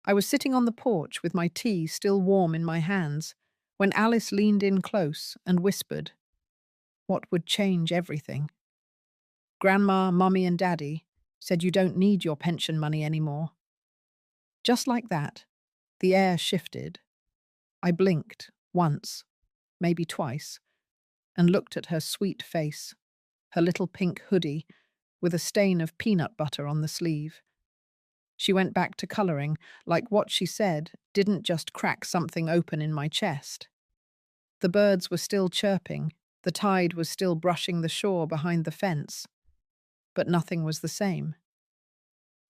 I was sitting on the porch with my tea still warm in my hands when Alice leaned in close and whispered, "What would change everything?" "Grandma, Mummy, and Daddy said you don't need your pension money anymore." Just like that, the air shifted. I blinked once, maybe twice, and looked at her sweet face, her little pink hoodie with a stain of peanut butter on the sleeve. She went back to colouring, like what she said didn't just crack something open in my chest. The birds were still chirping, the tide was still brushing the shore behind the fence, but nothing was the same.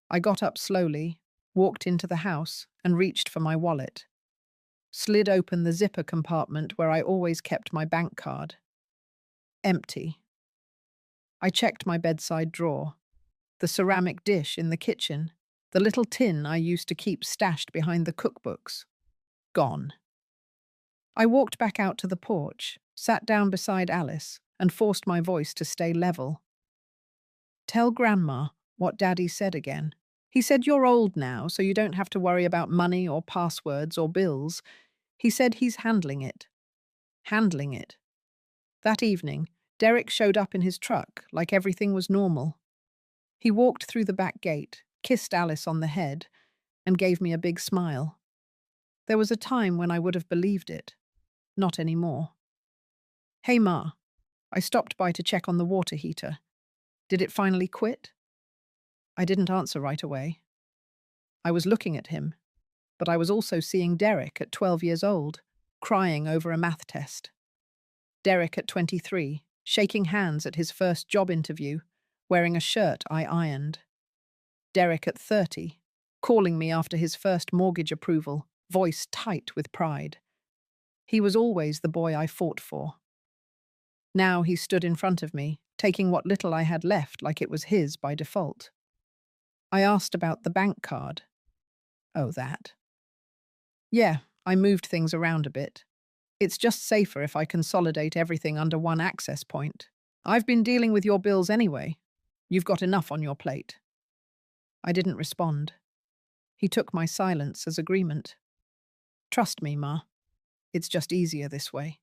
I got up slowly, walked into the house, and reached for my wallet. Slid open the zipper compartment where I always kept my bank card. Empty. I checked my bedside drawer, the ceramic dish in the kitchen, the little tin I used to keep stashed behind the cookbooks. Gone. I walked back out to the porch, sat down beside Alice, and forced my voice to stay level. "Tell Grandma what Daddy said again. He said you're old now, so you don't have to worry about money or passwords or bills. He said he's handling it." Handling it. That evening, Derek showed up in his truck like everything was normal. He walked through the back gate, kissed Alice on the head, and gave me a big smile. There was a time when I would have believed it. Not anymore. "Hey, Ma." I stopped by to check on the water heater. "Did it finally quit?" I didn't answer right away. I was looking at him, but I was also seeing Derek at 12 years old, crying over a math test. Derek at 23, shaking hands at his first job interview, wearing a shirt I ironed. Derek at 30, calling me after his first mortgage approval, voice tight with pride. He was always the boy I fought for. Now he stood in front of me, taking what little I had left like it was his by default. I asked about the bank card. "Oh, that." "Yeah, I moved things around a bit. It's just safer if I consolidate everything under one access point. I've been dealing with your bills anyway. You've got enough on your plate." I didn't respond. He took my silence as agreement. "Trust me, Ma. It's just easier this way."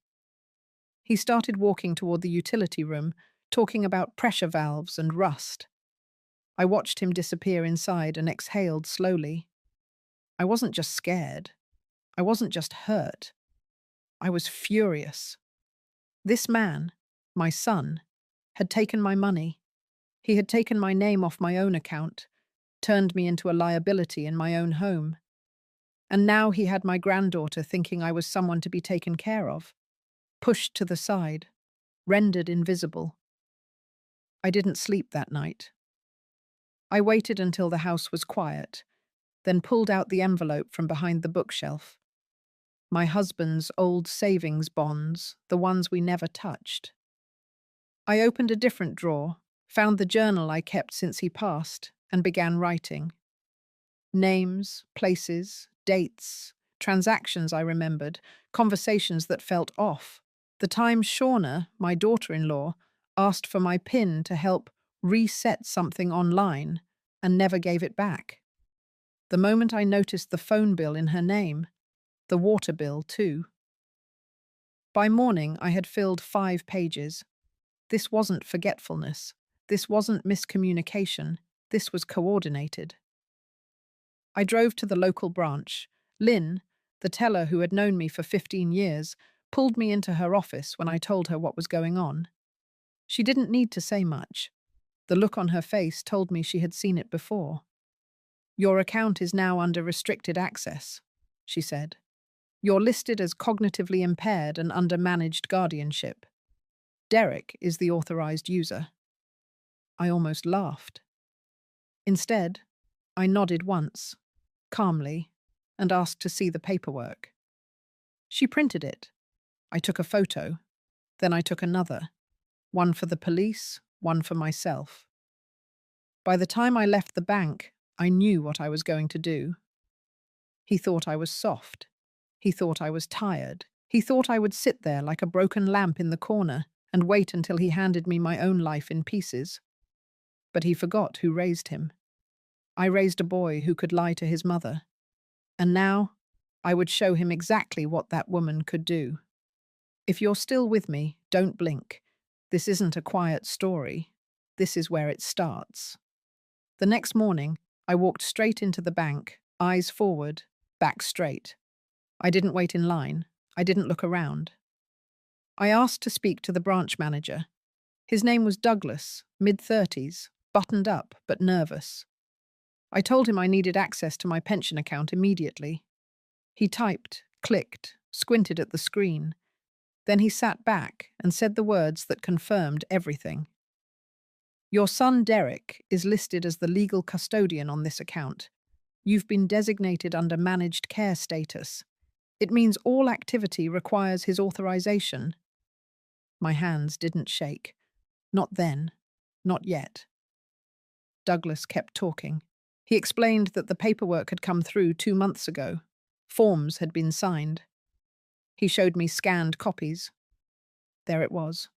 He started walking toward the utility room, talking about pressure valves and rust. I watched him disappear inside and exhaled slowly. I wasn't just scared. I wasn't just hurt. I was furious. This man, my son, had taken my money. He had taken my name off my own account, turned me into a liability in my own home. And now he had my granddaughter thinking I was someone to be taken care of, pushed to the side, rendered invisible. I didn't sleep that night. I waited until the house was quiet, then pulled out the envelope from behind the bookshelf. My husband's old savings bonds, the ones we never touched. I opened a different drawer, found the journal I kept since he passed, and began writing. Names, places, dates, transactions I remembered, conversations that felt off. The time Shauna, my daughter-in-law, asked for my PIN to help reset something online and never gave it back. The moment I noticed the phone bill in her name, the water bill too. By morning, I had filled 5 pages. This wasn't forgetfulness. This wasn't miscommunication. This was coordinated. I drove to the local branch. Lynn, the teller who had known me for 15 years, pulled me into her office when I told her what was going on. She didn't need to say much. The look on her face told me she had seen it before. "Your account is now under restricted access," she said. "You're listed as cognitively impaired and under managed guardianship. Derek is the authorized user." I almost laughed. Instead, I nodded once, calmly, and asked to see the paperwork. She printed it. I took a photo. Then I took another. One for the police, one for myself. By the time I left the bank, I knew what I was going to do. He thought I was soft. He thought I was tired. He thought I would sit there like a broken lamp in the corner and wait until he handed me my own life in pieces. But he forgot who raised him. I raised a boy who could lie to his mother. And now, I would show him exactly what that woman could do. If you're still with me, don't blink. This isn't a quiet story. This is where it starts. The next morning, I walked straight into the bank, eyes forward, back straight. I didn't wait in line. I didn't look around. I asked to speak to the branch manager. His name was Douglas, mid-30s, buttoned up but nervous. I told him I needed access to my pension account immediately. He typed, clicked, squinted at the screen. Then he sat back and said the words that confirmed everything. Your son Derek is listed as the legal custodian on this account. You've been designated under managed care status. It means all activity requires his authorization. My hands didn't shake. Not then. Not yet. Douglas kept talking. He explained that the paperwork had come through 2 months ago. Forms had been signed. He showed me scanned copies. There it was.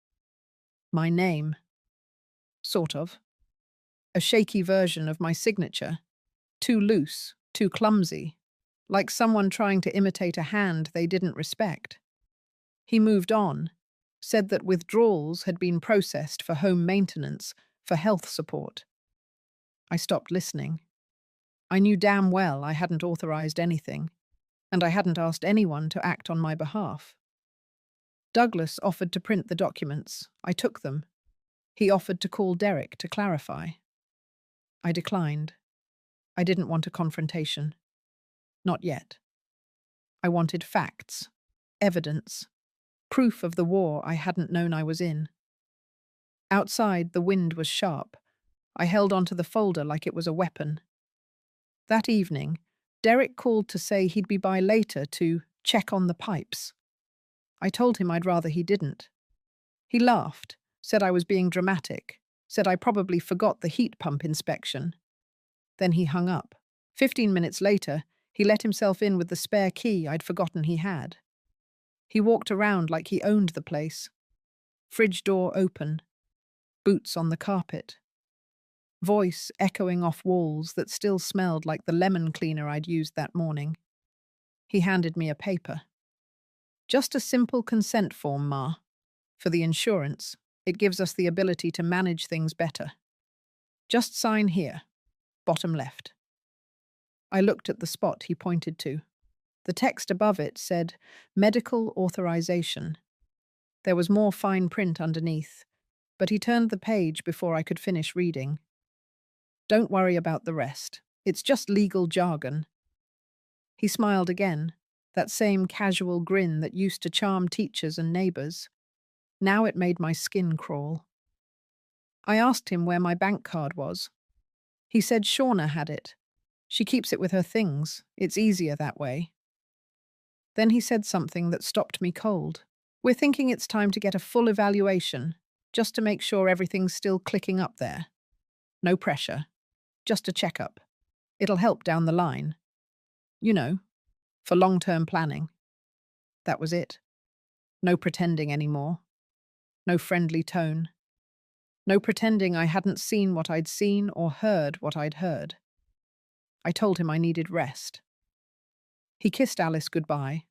My name. Sort of. A shaky version of my signature. Too loose, too clumsy. Like someone trying to imitate a hand they didn't respect. He moved on, said that withdrawals had been processed for home maintenance, for health support. I stopped listening. I knew damn well I hadn't authorized anything, and I hadn't asked anyone to act on my behalf. Douglas offered to print the documents. I took them. He offered to call Derek to clarify. I declined. I didn't want a confrontation. Not yet. I wanted facts, evidence, proof of the war I hadn't known I was in. Outside, the wind was sharp. I held onto the folder like it was a weapon. That evening, Derek called to say he'd be by later to check on the pipes. I told him I'd rather he didn't. He laughed, said I was being dramatic, said I probably forgot the heat pump inspection. Then he hung up. 15 minutes later, he let himself in with the spare key I'd forgotten he had. He walked around like he owned the place. Fridge door open. Boots on the carpet. Voice echoing off walls that still smelled like the lemon cleaner I'd used that morning. He handed me a paper. Just a simple consent form, Ma. For the insurance, it gives us the ability to manage things better. Just sign here, bottom left. I looked at the spot he pointed to. The text above it said, medical authorization. There was more fine print underneath, but he turned the page before I could finish reading. Don't worry about the rest. It's just legal jargon. He smiled again, that same casual grin that used to charm teachers and neighbors. Now it made my skin crawl. I asked him where my bank card was. He said Shauna had it. She keeps it with her things. It's easier that way. Then he said something that stopped me cold. We're thinking it's time to get a full evaluation, just to make sure everything's still clicking up there. No pressure. Just a checkup. It'll help down the line. You know, for long-term planning. That was it. No pretending anymore. No friendly tone. No pretending I hadn't seen what I'd seen or heard what I'd heard. I told him I needed rest. He kissed Alice goodbye,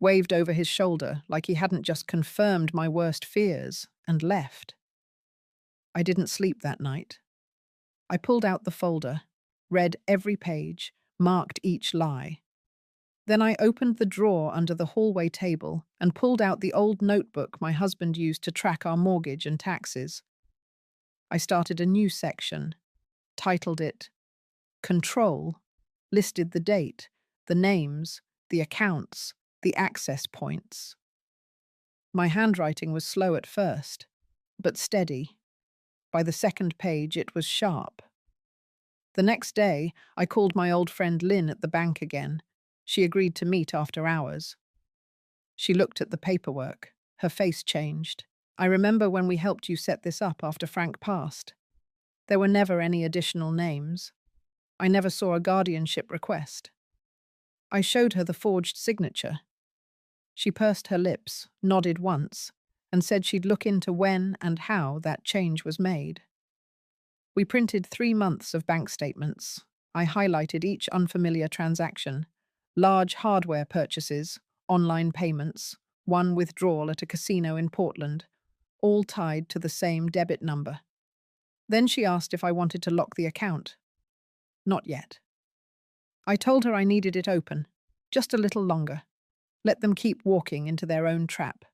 waved over his shoulder like he hadn't just confirmed my worst fears, and left. I didn't sleep that night. I pulled out the folder, read every page, marked each lie. Then I opened the drawer under the hallway table and pulled out the old notebook my husband used to track our mortgage and taxes. I started a new section, titled it Control, listed the date, the names, the accounts, the access points. My handwriting was slow at first, but steady. By the second page, it was sharp. The next day, I called my old friend Lynn at the bank again. She agreed to meet after hours. She looked at the paperwork. Her face changed. I remember when we helped you set this up after Frank passed. There were never any additional names. I never saw a guardianship request. I showed her the forged signature. She pursed her lips, nodded once, and said she'd look into when and how that change was made. We printed 3 months of bank statements. I highlighted each unfamiliar transaction, large hardware purchases, online payments, one withdrawal at a casino in Portland, all tied to the same debit number. Then she asked if I wanted to lock the account. Not yet. I told her I needed it open, just a little longer. Let them keep walking into their own trap.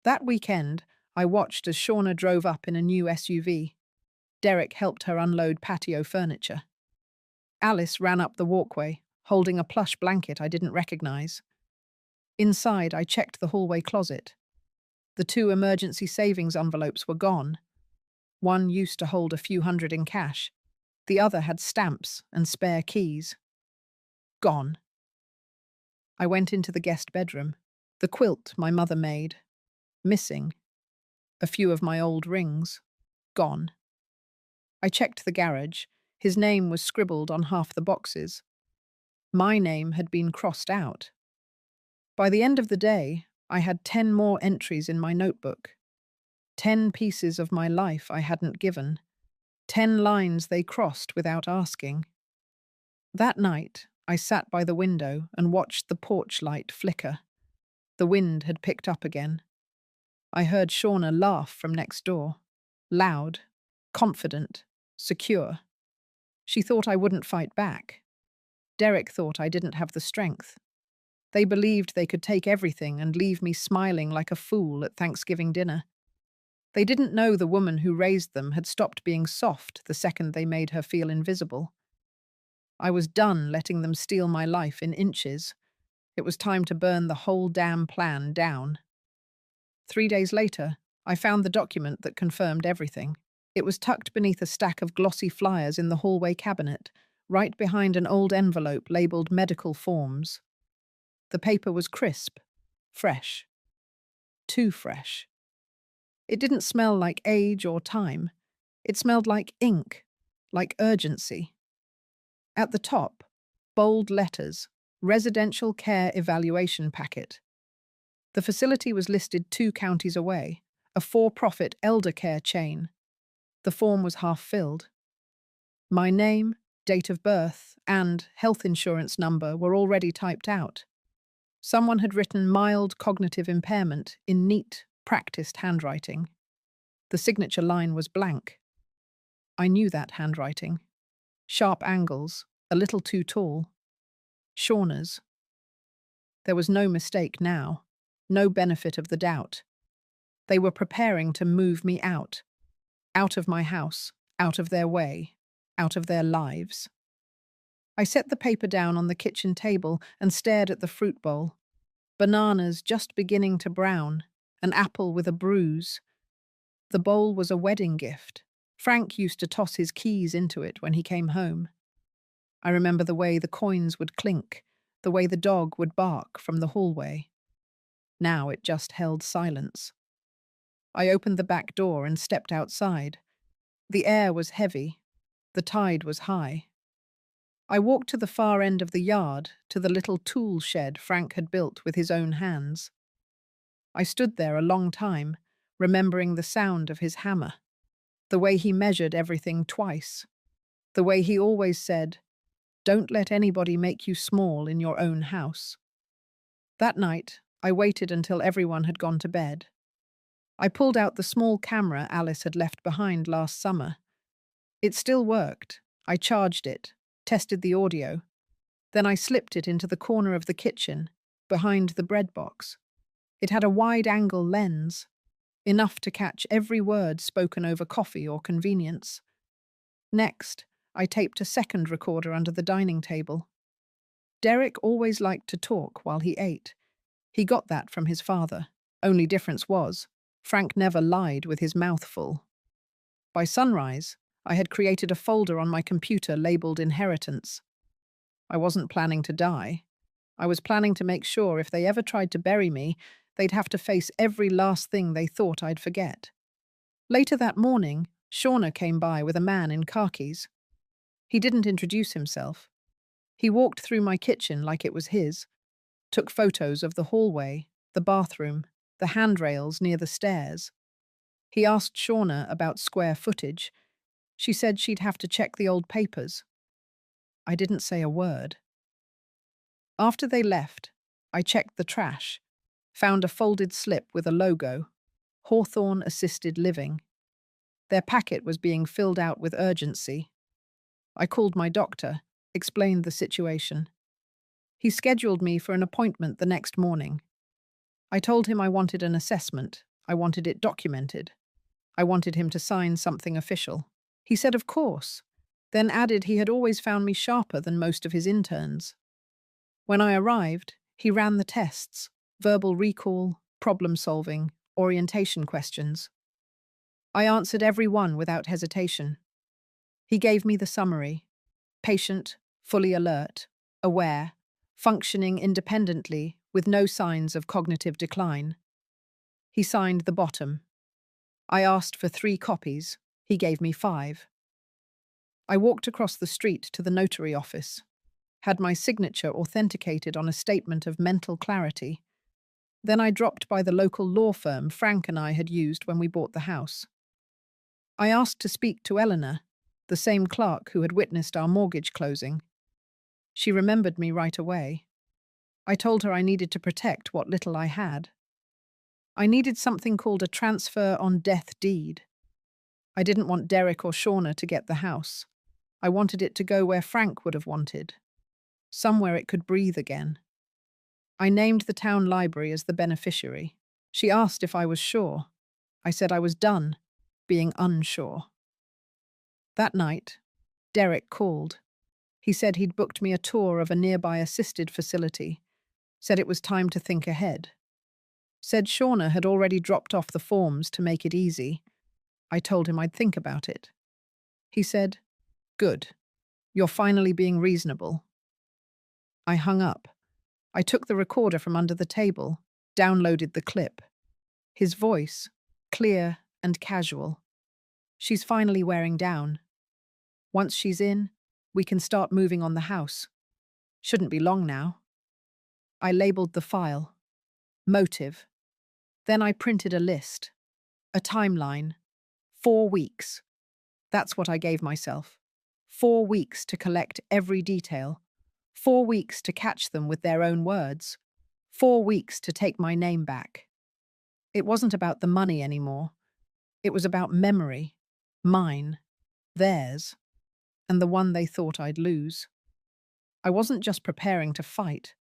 That weekend, I watched as Shauna drove up in a new SUV. Derek helped her unload patio furniture. Alice ran up the walkway, holding a plush blanket I didn't recognize. Inside, I checked the hallway closet. The 2 emergency savings envelopes were gone. One used to hold a few hundred in cash. The other had stamps and spare keys. Gone. I went into the guest bedroom. The quilt my mother made. Missing. A few of my old rings. Gone. I checked the garage. His name was scribbled on half the boxes. My name had been crossed out. By the end of the day, I had 10 more entries in my notebook. 10 pieces of my life I hadn't given. 10 lines they crossed without asking. That night, I sat by the window and watched the porch light flicker. The wind had picked up again. I heard Shauna laugh from next door. Loud, confident, secure. She thought I wouldn't fight back. Derek thought I didn't have the strength. They believed they could take everything and leave me smiling like a fool at Thanksgiving dinner. They didn't know the woman who raised them had stopped being soft the second they made her feel invisible. I was done letting them steal my life in inches. It was time to burn the whole damn plan down. 3 days later, I found the document that confirmed everything. It was tucked beneath a stack of glossy flyers in the hallway cabinet, right behind an old envelope labeled medical forms. The paper was crisp, fresh. Too fresh. It didn't smell like age or time. It smelled like ink, like urgency. At the top, bold letters, residential care evaluation packet. The facility was listed 2 counties away, a for-profit elder care chain. The form was half filled. My name, date of birth, and health insurance number were already typed out. Someone had written mild cognitive impairment in neat, practiced handwriting. The signature line was blank. I knew that handwriting. Sharp angles, a little too tall. Shauna's. There was no mistake now, no benefit of the doubt. They were preparing to move me out of my house, out of their way, out of their lives. I set the paper down on the kitchen table and stared at the fruit bowl. Bananas just beginning to brown, an apple with a bruise. The bowl was a wedding gift. Frank used to toss his keys into it when he came home. I remember the way the coins would clink, the way the dog would bark from the hallway. Now it just held silence. I opened the back door and stepped outside. The air was heavy. The tide was high. I walked to the far end of the yard, to the little tool shed Frank had built with his own hands. I stood there a long time, remembering the sound of his hammer, the way he measured everything twice, the way he always said, "Don't let anybody make you small in your own house." That night, I waited until everyone had gone to bed. I pulled out the small camera Alice had left behind last summer. It still worked. I charged it, tested the audio. Then I slipped it into the corner of the kitchen, behind the bread box. It had a wide-angle lens, enough to catch every word spoken over coffee or convenience. Next, I taped a second recorder under the dining table. Derek always liked to talk while he ate. He got that from his father. Only difference was, Frank never lied with his mouth full. By sunrise, I had created a folder on my computer labeled Inheritance. I wasn't planning to die. I was planning to make sure if they ever tried to bury me, they'd have to face every last thing they thought I'd forget. Later that morning, Shauna came by with a man in khakis. He didn't introduce himself. He walked through my kitchen like it was his, took photos of the hallway, the bathroom, the handrails near the stairs. He asked Shauna about square footage. She said she'd have to check the old papers. I didn't say a word. After they left, I checked the trash, found a folded slip with a logo, Hawthorne Assisted Living. Their packet was being filled out with urgency. I called my doctor, explained the situation. He scheduled me for an appointment the next morning. I told him I wanted an assessment. I wanted it documented. I wanted him to sign something official. He said, of course, then added he had always found me sharper than most of his interns. When I arrived, he ran the tests: verbal recall, problem solving, orientation questions. I answered every one without hesitation. He gave me the summary: patient, fully alert, aware, functioning independently with no signs of cognitive decline. He signed the bottom. I asked for 3 copies. He gave me 5. I walked across the street to the notary office, had my signature authenticated on a statement of mental clarity. Then I dropped by the local law firm Frank and I had used when we bought the house. I asked to speak to Eleanor, the same clerk who had witnessed our mortgage closing. She remembered me right away. I told her I needed to protect what little I had. I needed something called a transfer on death deed. I didn't want Derek or Shauna to get the house. I wanted it to go where Frank would have wanted, somewhere it could breathe again. I named the town library as the beneficiary. She asked if I was sure. I said I was done being unsure. That night, Derek called. He said he'd booked me a tour of a nearby assisted facility, said it was time to think ahead. Said Shauna had already dropped off the forms to make it easy. I told him I'd think about it. He said, "Good. You're finally being reasonable." I hung up. I took the recorder from under the table, downloaded the clip. His voice, clear and casual. "She's finally wearing down. Once she's in, we can start moving on the house. Shouldn't be long now." I labeled the file. Motive. Then I printed a list. A timeline. 4 weeks. That's what I gave myself. 4 weeks to collect every detail. 4 weeks to catch them with their own words. 4 weeks to take my name back. It wasn't about the money anymore. It was about memory. Mine. Theirs. And the one they thought I'd lose. I wasn't just preparing to fight.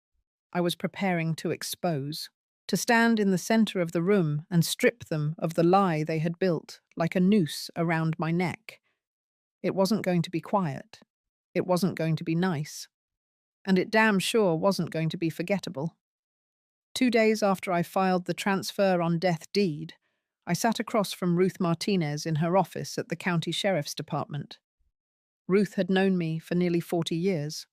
I was preparing to expose. To stand in the center of the room and strip them of the lie they had built like a noose around my neck. It wasn't going to be quiet. It wasn't going to be nice. And it damn sure wasn't going to be forgettable. 2 days after I filed the transfer on death deed, I sat across from Ruth Martinez in her office at the county sheriff's department. Ruth had known me for nearly 40 years.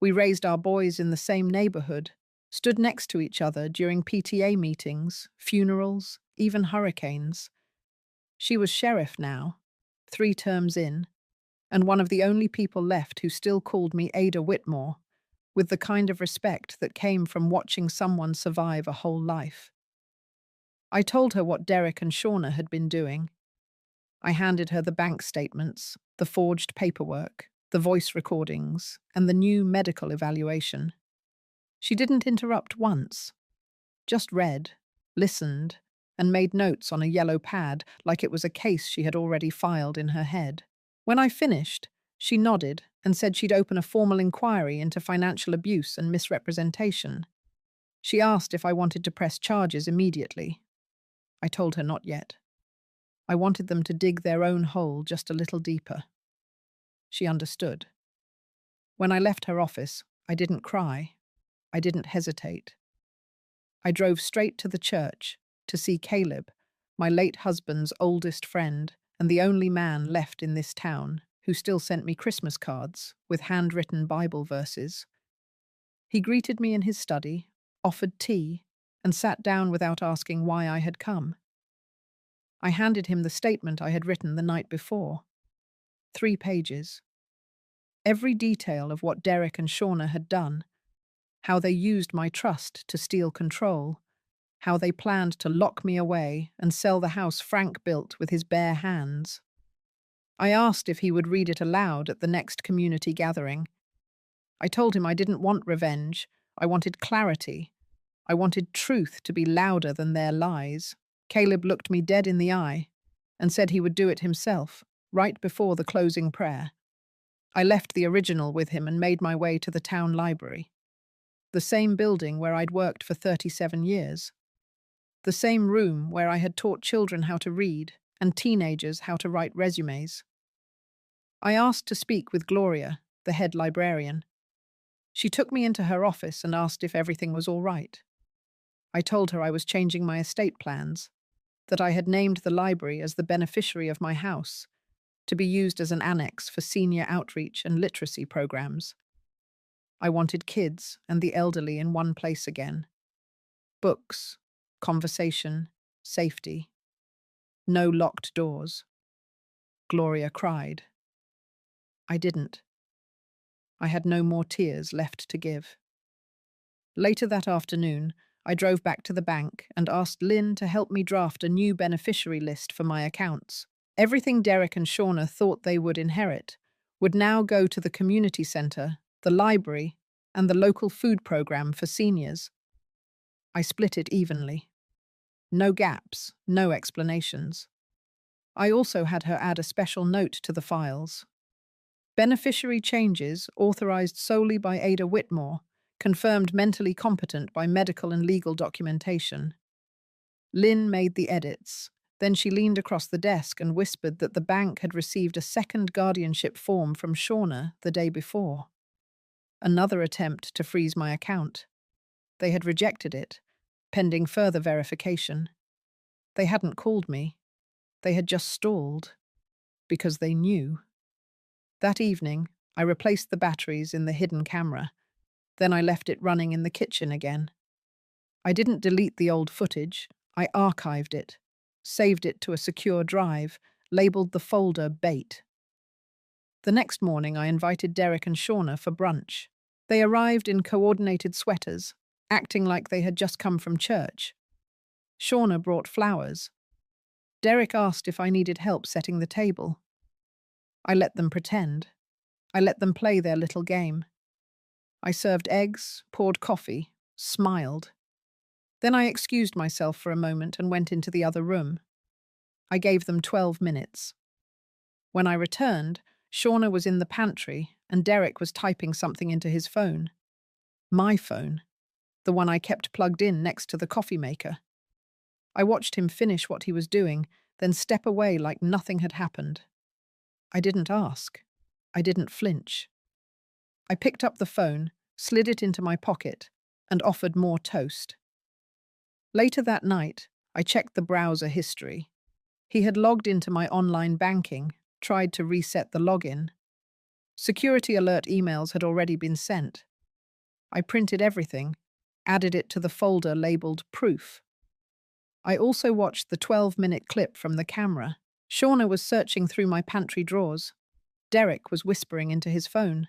We raised our boys in the same neighborhood, stood next to each other during PTA meetings, funerals, even hurricanes. She was sheriff now, 3 terms in, and one of the only people left who still called me Ada Whitmore, with the kind of respect that came from watching someone survive a whole life. I told her what Derek and Shauna had been doing. I handed her the bank statements, the forged paperwork, the voice recordings, and the new medical evaluation. She didn't interrupt once, just read, listened, and made notes on a yellow pad like it was a case she had already filed in her head. When I finished, she nodded and said she'd open a formal inquiry into financial abuse and misrepresentation. She asked if I wanted to press charges immediately. I told her not yet. I wanted them to dig their own hole just a little deeper. She understood. When I left her office, I didn't cry. I didn't hesitate. I drove straight to the church to see Caleb, my late husband's oldest friend and the only man left in this town who still sent me Christmas cards with handwritten Bible verses. He greeted me in his study, offered tea, and sat down without asking why I had come. I handed him the statement I had written the night before. 3 pages. Every detail of what Derek and Shauna had done, how they used my trust to steal control, how they planned to lock me away and sell the house Frank built with his bare hands. I asked if he would read it aloud at the next community gathering. I told him I didn't want revenge. I wanted clarity. I wanted truth to be louder than their lies. Caleb looked me dead in the eye and said he would do it himself, right before the closing prayer. I left the original with him and made my way to the town library, the same building where I'd worked for 37 years, the same room where I had taught children how to read and teenagers how to write resumes. I asked to speak with Gloria, the head librarian. She took me into her office and asked if everything was all right. I told her I was changing my estate plans, that I had named the library as the beneficiary of my house, to be used as an annex for senior outreach and literacy programs. I wanted kids and the elderly in one place again. Books, conversation, safety. No locked doors. Gloria cried. I didn't. I had no more tears left to give. Later that afternoon, I drove back to the bank and asked Lynn to help me draft a new beneficiary list for my accounts. Everything Derek and Shauna thought they would inherit would now go to the community centre, the library, and the local food program for seniors. I split it evenly. No gaps, no explanations. I also had her add a special note to the files. Beneficiary changes, authorised solely by Ada Whitmore, confirmed mentally competent by medical and legal documentation. Lynn made the edits. Then she leaned across the desk and whispered that the bank had received a second guardianship form from Shauna the day before. Another attempt to freeze my account. They had rejected it, pending further verification. They hadn't called me. They had just stalled, because they knew. That evening, I replaced the batteries in the hidden camera. Then I left it running in the kitchen again. I didn't delete the old footage. I archived it, saved it to a secure drive, labeled the folder Bait. The next morning, I invited Derek and Shauna for brunch. They arrived in coordinated sweaters, acting like they had just come from church. Shauna brought flowers. Derek asked if I needed help setting the table. I let them pretend. I let them play their little game. I served eggs, poured coffee, smiled. Then I excused myself for a moment and went into the other room. I gave them 12 minutes. When I returned, Shauna was in the pantry and Derek was typing something into his phone. My phone, the one I kept plugged in next to the coffee maker. I watched him finish what he was doing, then step away like nothing had happened. I didn't ask. I didn't flinch. I picked up the phone, slid it into my pocket, and offered more toast. Later that night, I checked the browser history. He had logged into my online banking, tried to reset the login. Security alert emails had already been sent. I printed everything, added it to the folder labeled Proof. I also watched the 12-minute clip from the camera. Shauna was searching through my pantry drawers. Derek was whispering into his phone.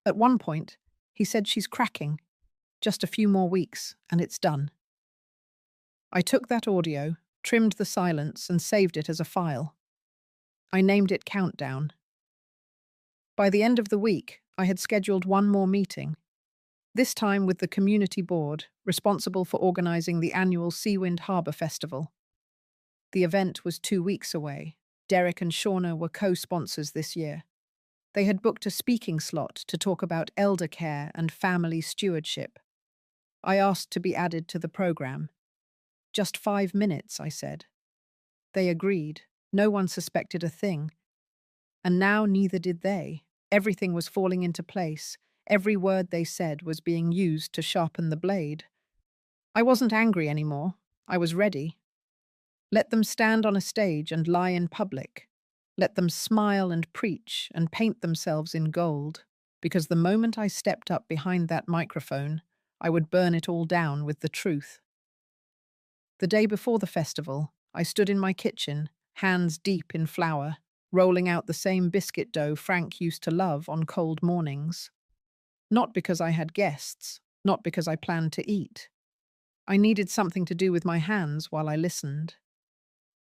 At one point, he said she's cracking. Just a few more weeks, and it's done. I took that audio, trimmed the silence, and saved it as a file. I named it Countdown. By the end of the week, I had scheduled one more meeting, this time with the community board, responsible for organising the annual Seawind Harbour Festival. The event was 2 weeks away. Derek and Shauna were co-sponsors this year. They had booked a speaking slot to talk about elder care and family stewardship. I asked to be added to the programme. Just 5 minutes, I said. They agreed. No one suspected a thing. And now neither did they. Everything was falling into place. Every word they said was being used to sharpen the blade. I wasn't angry anymore. I was ready. Let them stand on a stage and lie in public. Let them smile and preach and paint themselves in gold, because the moment I stepped up behind that microphone, I would burn it all down with the truth. The day before the festival, I stood in my kitchen, hands deep in flour, rolling out the same biscuit dough Frank used to love on cold mornings. Not because I had guests, not because I planned to eat. I needed something to do with my hands while I listened.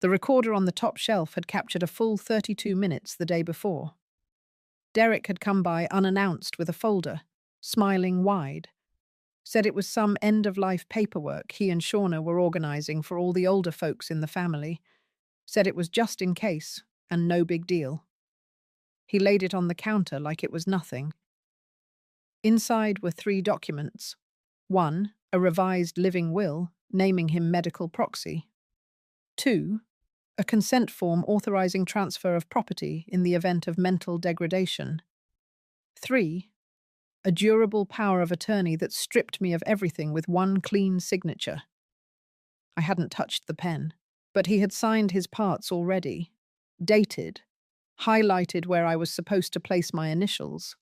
The recorder on the top shelf had captured a full 32 minutes the day before. Derek had come by unannounced with a folder, smiling wide. Said it was some end-of-life paperwork he and Shauna were organizing for all the older folks in the family. Said it was just in case, and no big deal. He laid it on the counter like it was nothing. Inside were 3 documents. 1, a revised living will, naming him medical proxy. 2, a consent form authorizing transfer of property in the event of mental degradation. 3, a durable power of attorney that stripped me of everything with one clean signature. I hadn't touched the pen, but he had signed his parts already, dated, highlighted where I was supposed to place my initials.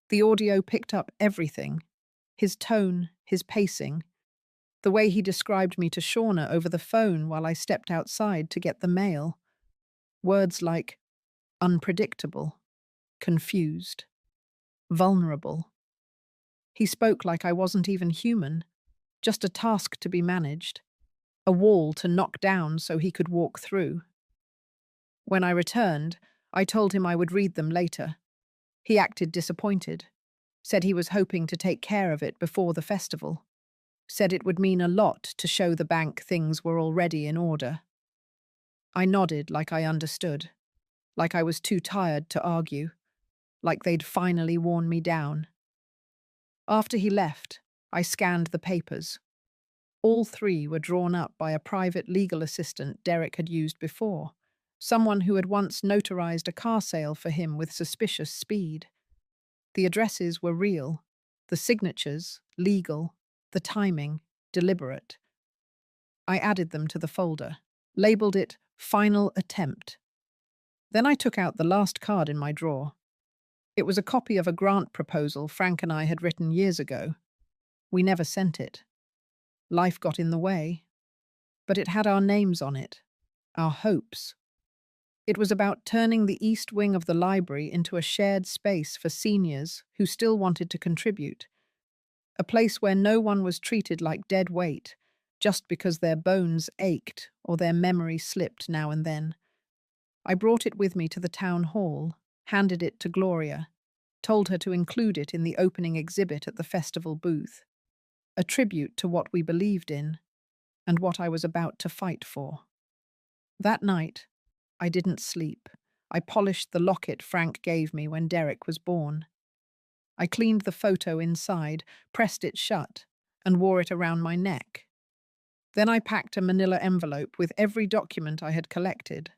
The audio picked up everything: his tone, his pacing, the way he described me to Shauna over the phone while I stepped outside to get the mail. Words like unpredictable, confused, vulnerable. He spoke like I wasn't even human, just a task to be managed, a wall to knock down so he could walk through. When I returned, I told him I would read them later. He acted disappointed, said he was hoping to take care of it before the festival, said it would mean a lot to show the bank things were already in order. I nodded like I understood, like I was too tired to argue, like they'd finally worn me down. After he left, I scanned the papers. All 3 were drawn up by a private legal assistant Derek had used before, someone who had once notarized a car sale for him with suspicious speed. The addresses were real, the signatures legal, the timing deliberate. I added them to the folder, labeled it Final Attempt. Then I took out the last card in my drawer. It was a copy of a grant proposal Frank and I had written years ago. We never sent it. Life got in the way. But it had our names on it, our hopes. It was about turning the east wing of the library into a shared space for seniors who still wanted to contribute. A place where no one was treated like dead weight just because their bones ached or their memory slipped now and then. I brought it with me to the town hall, handed it to Gloria, told her to include it in the opening exhibit at the festival booth, a tribute to what we believed in and what I was about to fight for. That night, I didn't sleep. I polished the locket Frank gave me when Derek was born. I cleaned the photo inside, pressed it shut, and wore it around my neck. Then I packed a manila envelope with every document I had collected,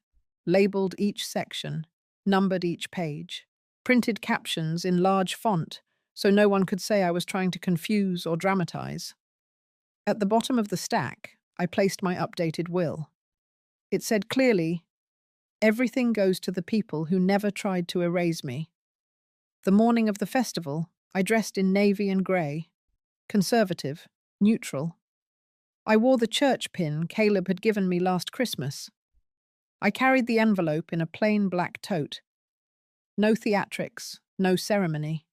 labeled each section, numbered each page, printed captions in large font so no one could say I was trying to confuse or dramatize. At the bottom of the stack, I placed my updated will. It said clearly, "Everything goes to the people who never tried to erase me." The morning of the festival, I dressed in navy and grey, conservative, neutral. I wore the church pin Caleb had given me last Christmas. I carried the envelope in a plain black tote. No theatrics, no ceremony.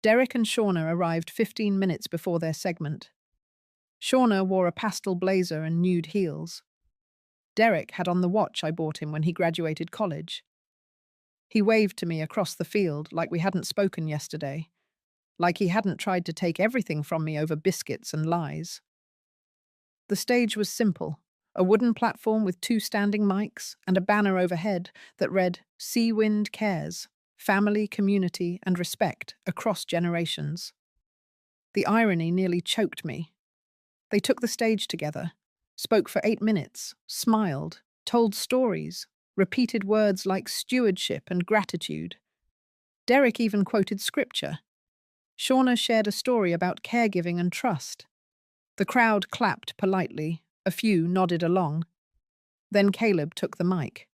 Derek and Shauna arrived 15 minutes before their segment. Shauna wore a pastel blazer and nude heels. Derek had on the watch I bought him when he graduated college. He waved to me across the field like we hadn't spoken yesterday, like he hadn't tried to take everything from me over biscuits and lies. The stage was simple, a wooden platform with 2 standing mics and a banner overhead that read, "Sea Wind Cares, Family, Community and Respect Across Generations." The irony nearly choked me. They took the stage together, spoke for 8 minutes, smiled, told stories, repeated words like stewardship and gratitude. Derek even quoted scripture. Shauna shared a story about caregiving and trust. The crowd clapped politely, a few nodded along. Then Caleb took the mic.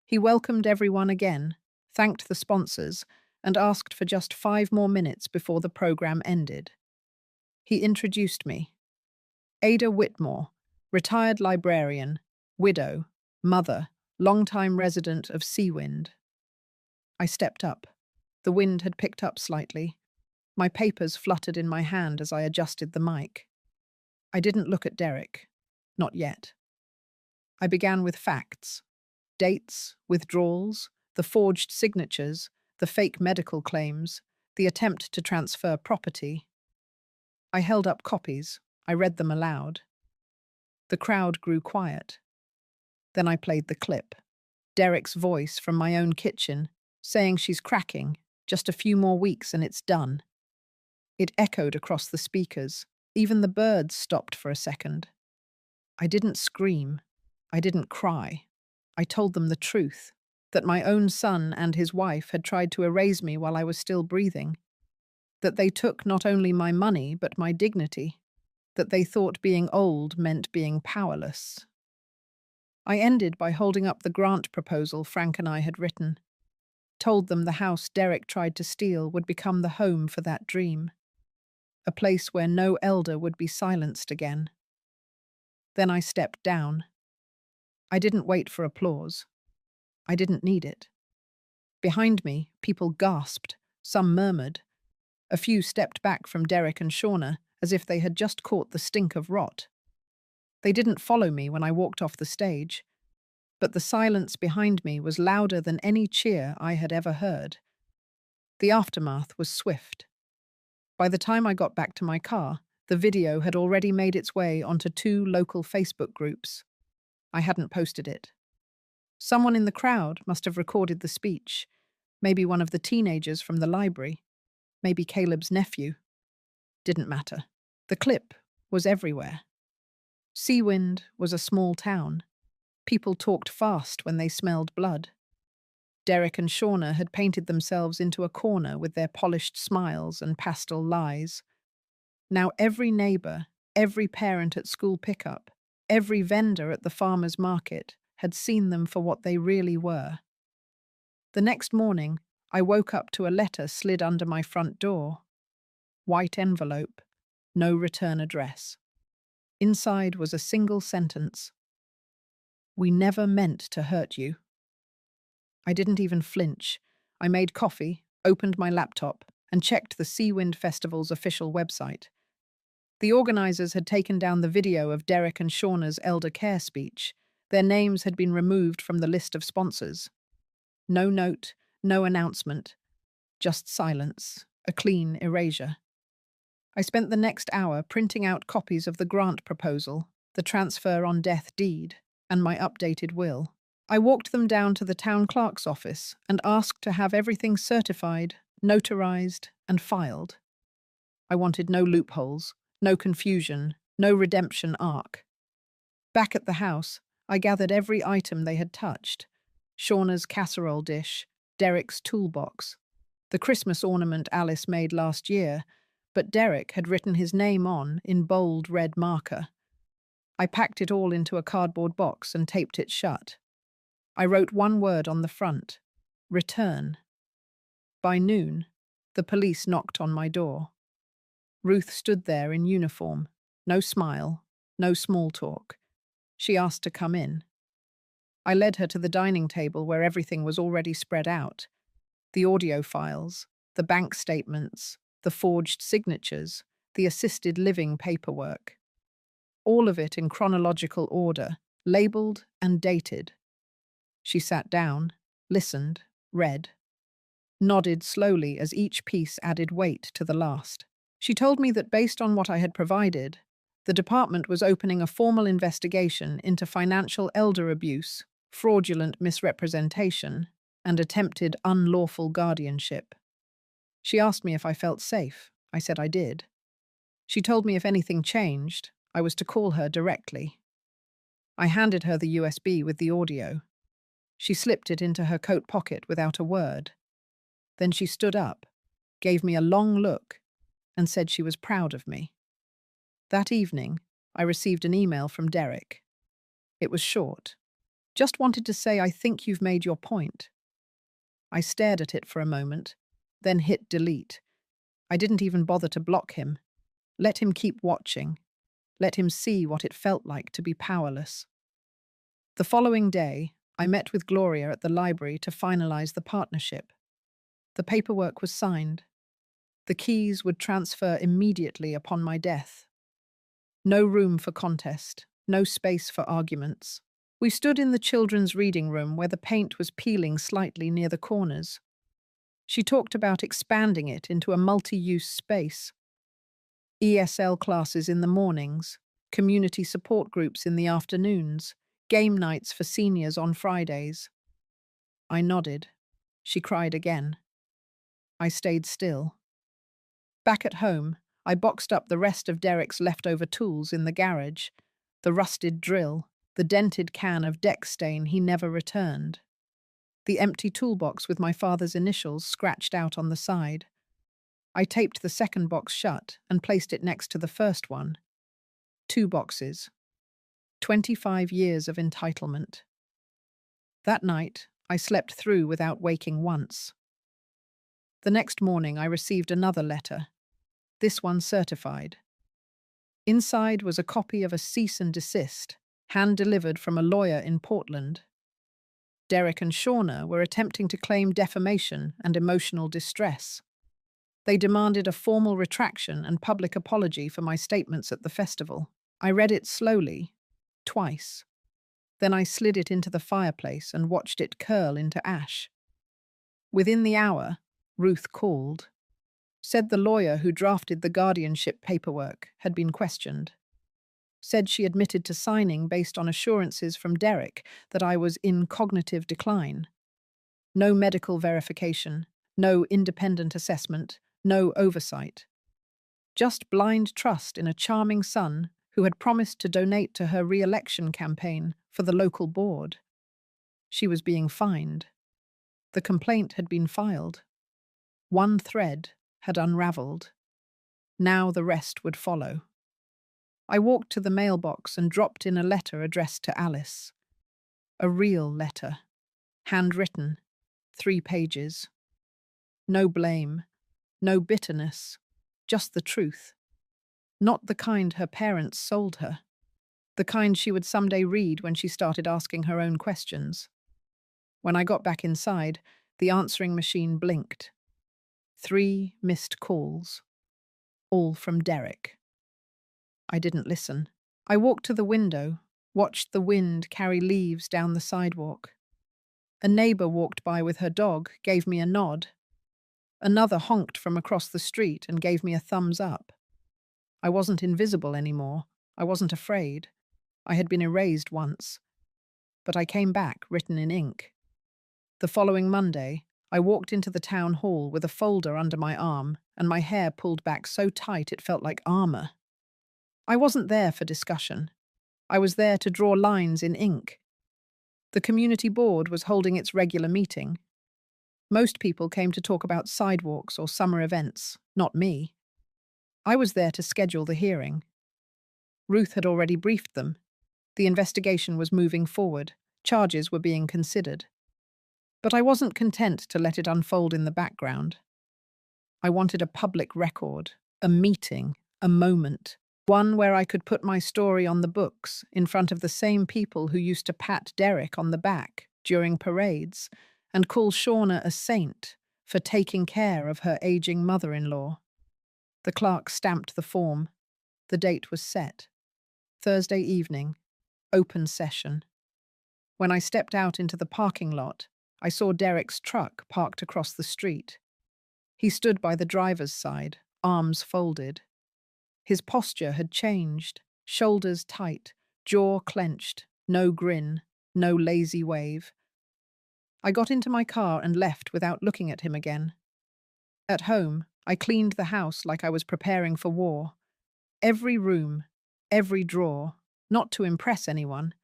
He welcomed everyone again, thanked the sponsors, and asked for just 5 more minutes before the program ended. He introduced me. Ada Whitmore, retired librarian, widow, mother, longtime resident of Seawind. I stepped up. The wind had picked up slightly. My papers fluttered in my hand as I adjusted the mic. I didn't look at Derek. Not yet. I began with facts. Dates, withdrawals, the forged signatures, the fake medical claims, the attempt to transfer property. I held up copies. I read them aloud. The crowd grew quiet. Then I played the clip. Derek's voice from my own kitchen, saying she's cracking, just a few more weeks and it's done. It echoed across the speakers. Even the birds stopped for a second. I didn't scream. I didn't cry. I told them the truth, that my own son and his wife had tried to erase me while I was still breathing, that they took not only my money but my dignity, that they thought being old meant being powerless. I ended by holding up the grant proposal Frank and I had written, told them the house Derek tried to steal would become the home for that dream, a place where no elder would be silenced again. Then I stepped down. I didn't wait for applause. I didn't need it. Behind me, people gasped, some murmured. A few stepped back from Derek and Shauna as if they had just caught the stink of rot. They didn't follow me when I walked off the stage, but the silence behind me was louder than any cheer I had ever heard. The aftermath was swift. By the time I got back to my car, the video had already made its way onto 2 local Facebook groups. I hadn't posted it. Someone in the crowd must have recorded the speech, maybe one of the teenagers from the library, maybe Caleb's nephew. Didn't matter. The clip was everywhere. Seawind was a small town. People talked fast when they smelled blood. Derek and Shauna had painted themselves into a corner with their polished smiles and pastel lies. Now every neighbor, every parent at school pickup, every vendor at the farmer's market had seen them for what they really were. The next morning, I woke up to a letter slid under my front door. White envelope, no return address. Inside was a single sentence. "We never meant to hurt you." I didn't even flinch. I made coffee, opened my laptop, and checked the Seawind Festival's official website. The organizers had taken down the video of Derek and Shauna's elder care speech. Their names had been removed from the list of sponsors. No note, no announcement, just silence, a clean erasure. I spent the next hour printing out copies of the grant proposal, the transfer on death deed, and my updated will. I walked them down to the town clerk's office and asked to have everything certified, notarized, and filed. I wanted no loopholes, no confusion, no redemption arc. Back at the house, I gathered every item they had touched. Shauna's casserole dish, Derek's toolbox, the Christmas ornament Alice made last year, but Derek had written his name on in bold red marker. I packed it all into a cardboard box and taped it shut. I wrote one word on the front: return. By noon, the police knocked on my door. Ruth stood there in uniform, no smile, no small talk. She asked to come in. I led her to the dining table where everything was already spread out. The audio files, the bank statements, the forged signatures, the assisted living paperwork. All of it in chronological order, labeled and dated. She sat down, listened, read, nodded slowly as each piece added weight to the last. She told me that based on what I had provided, the department was opening a formal investigation into financial elder abuse, fraudulent misrepresentation, and attempted unlawful guardianship. She asked me if I felt safe. I said I did. She told me if anything changed, I was to call her directly. I handed her the USB with the audio. She slipped it into her coat pocket without a word. Then she stood up, gave me a long look, and said she was proud of me. That evening, I received an email from Derek. It was short. "Just wanted to say I think you've made your point." I stared at it for a moment, then hit delete. I didn't even bother to block him. Let him keep watching. Let him see what it felt like to be powerless. The following day, I met with Gloria at the library to finalize the partnership. The paperwork was signed. The keys would transfer immediately upon my death. No room for contest, no space for arguments. We stood in the children's reading room where the paint was peeling slightly near the corners. She talked about expanding it into a multi-use space. ESL classes in the mornings, community support groups in the afternoons, game nights for seniors on Fridays. I nodded. She cried again. I stayed still. Back at home, I boxed up the rest of Derek's leftover tools in the garage, the rusted drill, the dented can of deck stain he never returned, the empty toolbox with my father's initials scratched out on the side. I taped the second box shut and placed it next to the first one. 2 boxes. 25 years of entitlement. That night, I slept through without waking once. The next morning, I received another letter, this one certified. Inside was a copy of a cease and desist, hand-delivered from a lawyer in Portland. Derek and Shauna were attempting to claim defamation and emotional distress. They demanded a formal retraction and public apology for my statements at the festival. I read it slowly, twice. Then I slid it into the fireplace and watched it curl into ash. Within the hour, Ruth called. Said the lawyer who drafted the guardianship paperwork had been questioned. Said she admitted to signing based on assurances from Derek that I was in cognitive decline. No medical verification, no independent assessment, no oversight. Just blind trust in a charming son who had promised to donate to her re-election campaign for the local board. She was being fined. The complaint had been filed. One thread had unraveled. Now the rest would follow. I walked to the mailbox and dropped in a letter addressed to Alice. A real letter. Handwritten. 3 pages. No blame. No bitterness. Just the truth. Not the kind her parents sold her. The kind she would someday read when she started asking her own questions. When I got back inside, the answering machine blinked. 3 missed calls. All from Derek. I didn't listen. I walked to the window, watched the wind carry leaves down the sidewalk. A neighbor walked by with her dog, gave me a nod. Another honked from across the street and gave me a thumbs up. I wasn't invisible anymore. I wasn't afraid. I had been erased once. But I came back, written in ink. The following Monday, I walked into the town hall with a folder under my arm and my hair pulled back so tight it felt like armor. I wasn't there for discussion. I was there to draw lines in ink. The community board was holding its regular meeting. Most people came to talk about sidewalks or summer events, not me. I was there to schedule the hearing. Ruth had already briefed them. The investigation was moving forward. Charges were being considered. But I wasn't content to let it unfold in the background. I wanted a public record, a meeting, a moment, one where I could put my story on the books in front of the same people who used to pat Derek on the back during parades and call Shauna a saint for taking care of her aging mother-in-law. The clerk stamped the form. The date was set. Thursday evening, open session. When I stepped out into the parking lot, I saw Derek's truck parked across the street. He stood by the driver's side, arms folded. His posture had changed, shoulders tight, jaw clenched, no grin, no lazy wave. I got into my car and left without looking at him again. At home, I cleaned the house like I was preparing for war. Every room, every drawer, not to impress anyone,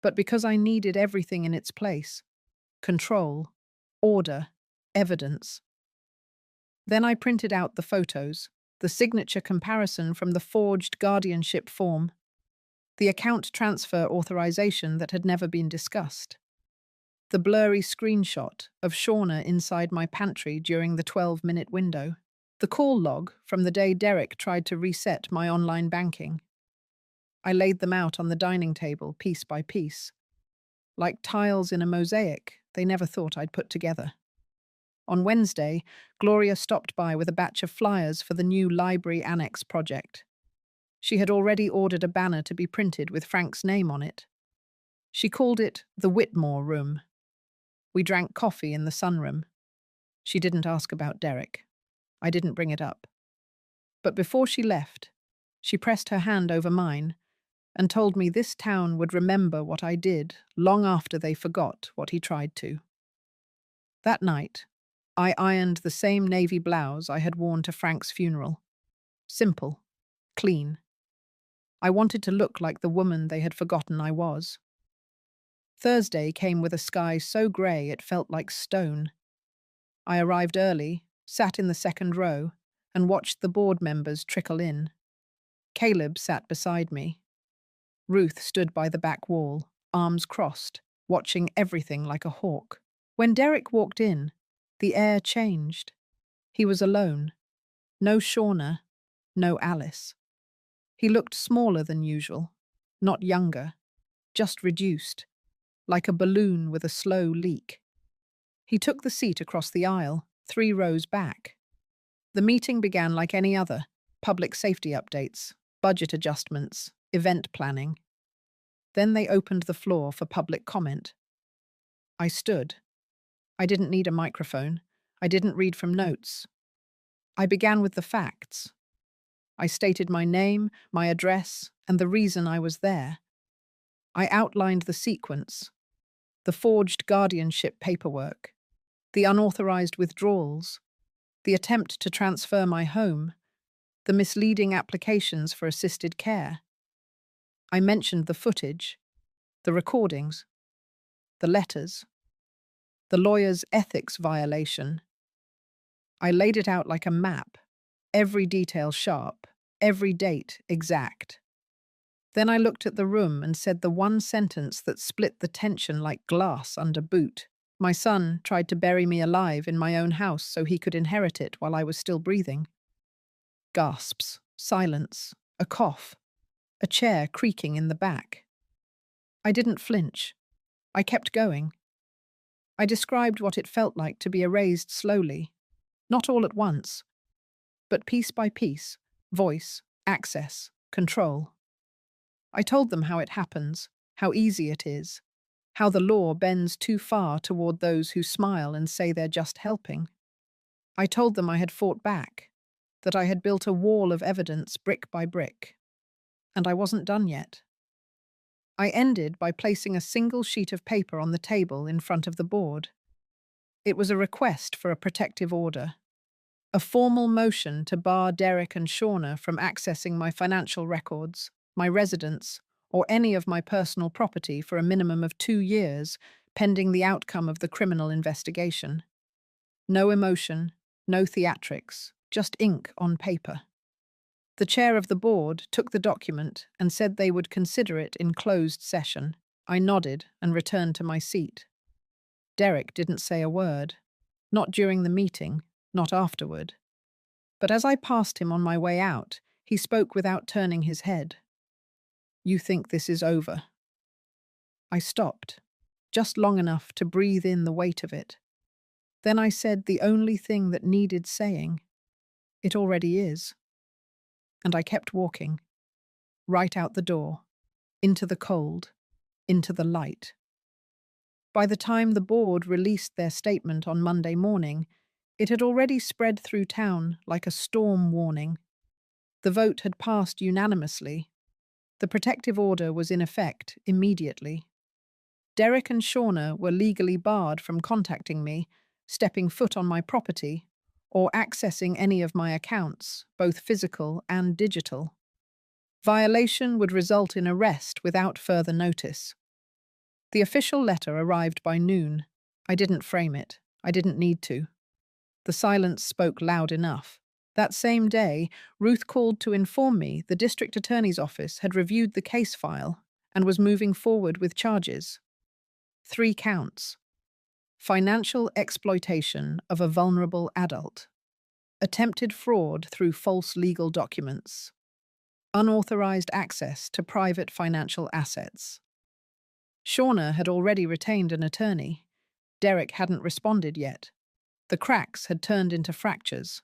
but because I needed everything in its place. Control, order, evidence. Then I printed out the photos, the signature comparison from the forged guardianship form, the account transfer authorization that had never been discussed, the blurry screenshot of Shauna inside my pantry during the 12-minute window, the call log from the day Derek tried to reset my online banking. I laid them out on the dining table, piece by piece. Like tiles in a mosaic, they never thought I'd put together. On Wednesday, Gloria stopped by with a batch of flyers for the new library annex project. She had already ordered a banner to be printed with Frank's name on it. She called it the Whitmore Room. We drank coffee in the sunroom. She didn't ask about Derek. I didn't bring it up. But before she left, she pressed her hand over mine and told me this town would remember what I did long after they forgot what he tried to. That night, I ironed the same navy blouse I had worn to Frank's funeral. Simple, clean. I wanted to look like the woman they had forgotten I was. Thursday came with a sky so grey it felt like stone. I arrived early, sat in the second row, and watched the board members trickle in. Caleb sat beside me. Ruth stood by the back wall, arms crossed, watching everything like a hawk. When Derek walked in, the air changed. He was alone. No Shauna, no Alice. He looked smaller than usual, not younger, just reduced, like a balloon with a slow leak. He took the seat across the aisle, 3 rows back. The meeting began like any other: public safety updates, budget adjustments, event planning. Then they opened the floor for public comment. I stood. I didn't need a microphone. I didn't read from notes. I began with the facts. I stated my name, my address, and the reason I was there. I outlined the sequence: the forged guardianship paperwork, the unauthorized withdrawals, the attempt to transfer my home, the misleading applications for assisted care. I mentioned the footage, the recordings, the letters, the lawyer's ethics violation. I laid it out like a map, every detail sharp, every date exact. Then I looked at the room and said the one sentence that split the tension like glass under boot. My son tried to bury me alive in my own house so he could inherit it while I was still breathing. Gasps, silence, a cough, a chair creaking in the back. I didn't flinch. I kept going. I described what it felt like to be erased slowly, not all at once, but piece by piece: voice, access, control. I told them how it happens, how easy it is, how the law bends too far toward those who smile and say they're just helping. I told them I had fought back, that I had built a wall of evidence brick by brick. And I wasn't done yet. I ended by placing a single sheet of paper on the table in front of the board. It was a request for a protective order, a formal motion to bar Derek and Shauna from accessing my financial records, my residence, or any of my personal property for a minimum of 2 years, pending the outcome of the criminal investigation. No emotion, no theatrics, just ink on paper. The chair of the board took the document and said they would consider it in closed session. I nodded and returned to my seat. Derek didn't say a word, not during the meeting, not afterward. But as I passed him on my way out, he spoke without turning his head. "You think this is over?" I stopped, just long enough to breathe in the weight of it. Then I said the only thing that needed saying: "It already is." And I kept walking, right out the door, into the cold, into the light. By the time the board released their statement on Monday morning, it had already spread through town like a storm warning. The vote had passed unanimously. The protective order was in effect immediately. Derek and Shauna were legally barred from contacting me, stepping foot on my property, or accessing any of my accounts, both physical and digital. Violation would result in arrest without further notice. The official letter arrived by noon. I didn't frame it. I didn't need to. The silence spoke loud enough. That same day, Ruth called to inform me the district attorney's office had reviewed the case file and was moving forward with charges. 3 counts: financial exploitation of a vulnerable adult, attempted fraud through false legal documents, unauthorized access to private financial assets. Shauna had already retained an attorney. Derek hadn't responded yet. The cracks had turned into fractures.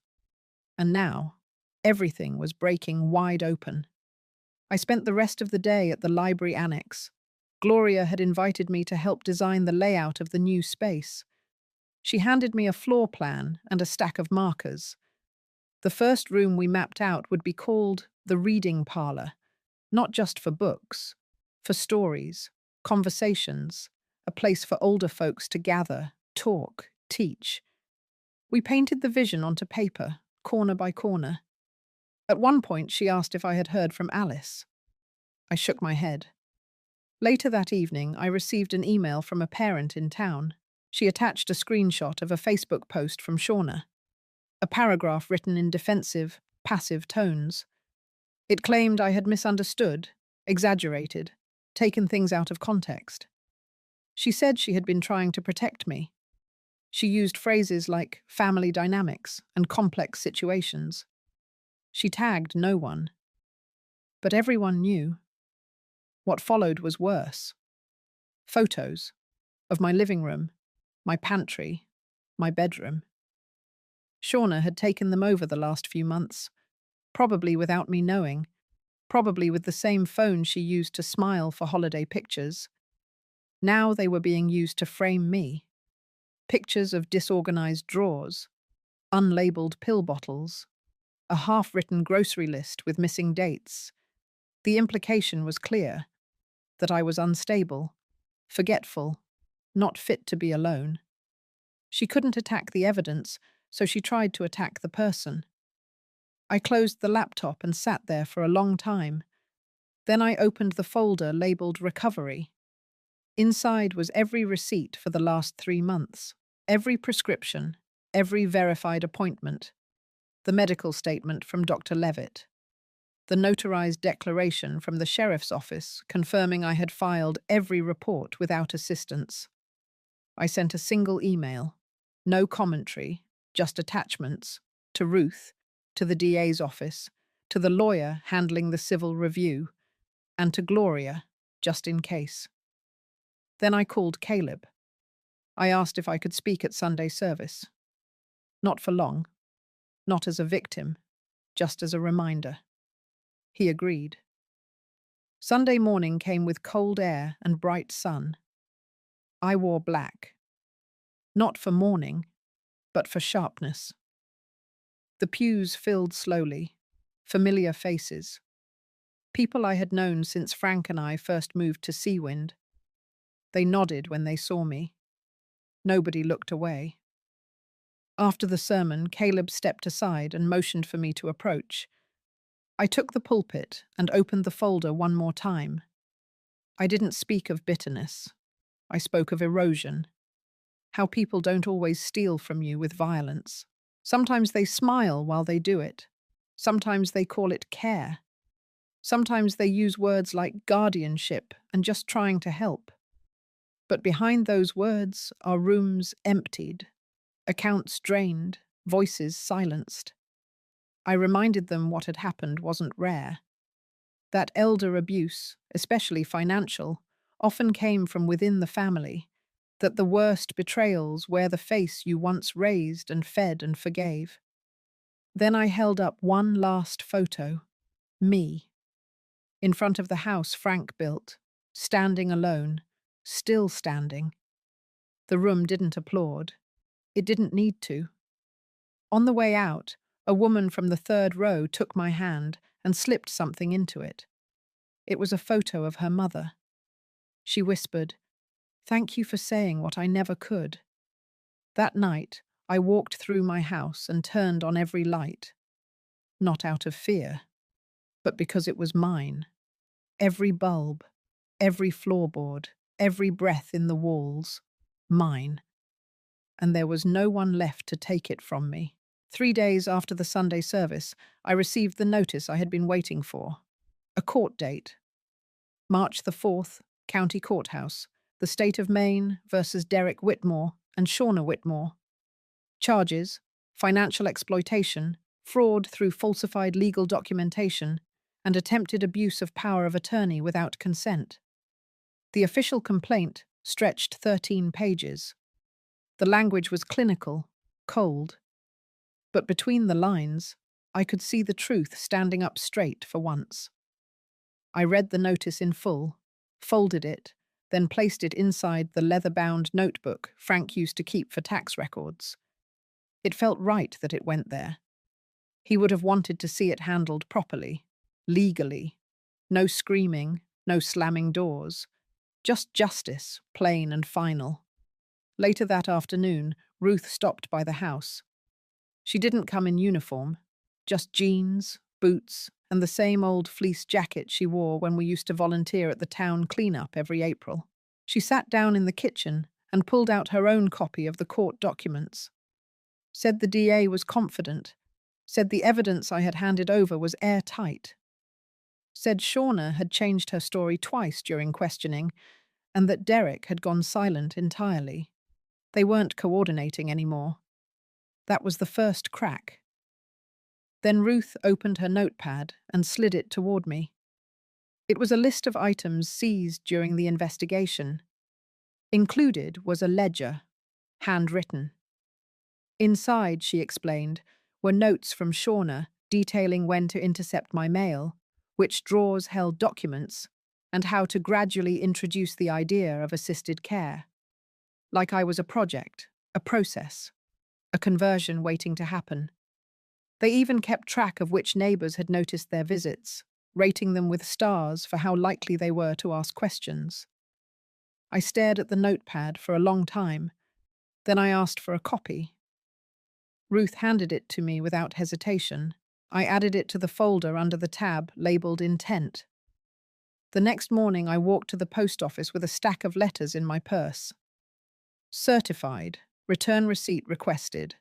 And now, everything was breaking wide open. I spent the rest of the day at the library annex. Gloria had invited me to help design the layout of the new space. She handed me a floor plan and a stack of markers. The first room we mapped out would be called the reading parlor, not just for books, for stories, conversations, a place for older folks to gather, talk, teach. We painted the vision onto paper, corner by corner. At one point, she asked if I had heard from Alice. I shook my head. Later that evening, I received an email from a parent in town. She attached a screenshot of a Facebook post from Shauna, a paragraph written in defensive, passive tones. It claimed I had misunderstood, exaggerated, taken things out of context. She said she had been trying to protect me. She used phrases like family dynamics and complex situations. She tagged no one. But everyone knew. What followed was worse. Photos of my living room, my pantry, my bedroom. Shauna had taken them over the last few months, probably without me knowing, probably with the same phone she used to smile for holiday pictures. Now they were being used to frame me. Pictures of disorganized drawers, unlabeled pill bottles, a half-written grocery list with missing dates. The implication was clear, that I was unstable, forgetful, not fit to be alone. She couldn't attack the evidence, so she tried to attack the person. I closed the laptop and sat there for a long time. Then I opened the folder labeled Recovery. Inside was every receipt for the last 3 months, every prescription, every verified appointment, the medical statement from Dr. Levitt, the notarized declaration from the sheriff's office confirming I had filed every report without assistance. I sent a single email, no commentary, just attachments, to Ruth, to the DA's office, to the lawyer handling the civil review, and to Gloria, just in case. Then I called Caleb. I asked if I could speak at Sunday service. Not for long, not as a victim, just as a reminder. He agreed. Sunday morning came with cold air and bright sun. I wore black. Not for mourning, but for sharpness. The pews filled slowly, familiar faces. People I had known since Frank and I first moved to Seawind. They nodded when they saw me. Nobody looked away. After the sermon, Caleb stepped aside and motioned for me to approach. I took the pulpit and opened the folder one more time. I didn't speak of bitterness. I spoke of erosion. How people don't always steal from you with violence. Sometimes they smile while they do it. Sometimes they call it care. Sometimes they use words like guardianship and just trying to help. But behind those words are rooms emptied, accounts drained, voices silenced. I reminded them what had happened wasn't rare. That elder abuse, especially financial, often came from within the family, that the worst betrayals wear the face you once raised and fed and forgave. Then I held up one last photo, me, in front of the house Frank built, standing alone, still standing. The room didn't applaud. It didn't need to. On the way out, a woman from the third row took my hand and slipped something into it. It was a photo of her mother. She whispered, "Thank you for saying what I never could." That night, I walked through my house and turned on every light. Not out of fear, but because it was mine. Every bulb, every floorboard, every breath in the walls, mine. And there was no one left to take it from me. 3 days after the Sunday service, I received the notice I had been waiting for. A court date. March the 4th, County Courthouse, the State of Maine versus Derek Whitmore and Shauna Whitmore. Charges: financial exploitation, fraud through falsified legal documentation, and attempted abuse of power of attorney without consent. The official complaint stretched 13 pages. The language was clinical, cold. But between the lines, I could see the truth standing up straight for once. I read the notice in full, folded it, then placed it inside the leather-bound notebook Frank used to keep for tax records. It felt right that it went there. He would have wanted to see it handled properly, legally. No screaming, no slamming doors. Just justice, plain and final. Later that afternoon, Ruth stopped by the house. She didn't come in uniform, just jeans, boots, and the same old fleece jacket she wore when we used to volunteer at the town cleanup every April. She sat down in the kitchen and pulled out her own copy of the court documents. Said the DA was confident. Said the evidence I had handed over was airtight. Said Shauna had changed her story twice during questioning, and that Derek had gone silent entirely. They weren't coordinating anymore. That was the first crack. Then Ruth opened her notepad and slid it toward me. It was a list of items seized during the investigation. Included was a ledger, handwritten. Inside, she explained, were notes from Shauna detailing when to intercept my mail, which drawers held documents, and how to gradually introduce the idea of assisted care. Like I was a project, a process, a conversion waiting to happen. They even kept track of which neighbours had noticed their visits, rating them with stars for how likely they were to ask questions. I stared at the notepad for a long time. Then I asked for a copy. Ruth handed it to me without hesitation. I added it to the folder under the tab labelled Intent. The next morning I walked to the post office with a stack of letters in my purse. Certified, return receipt requested.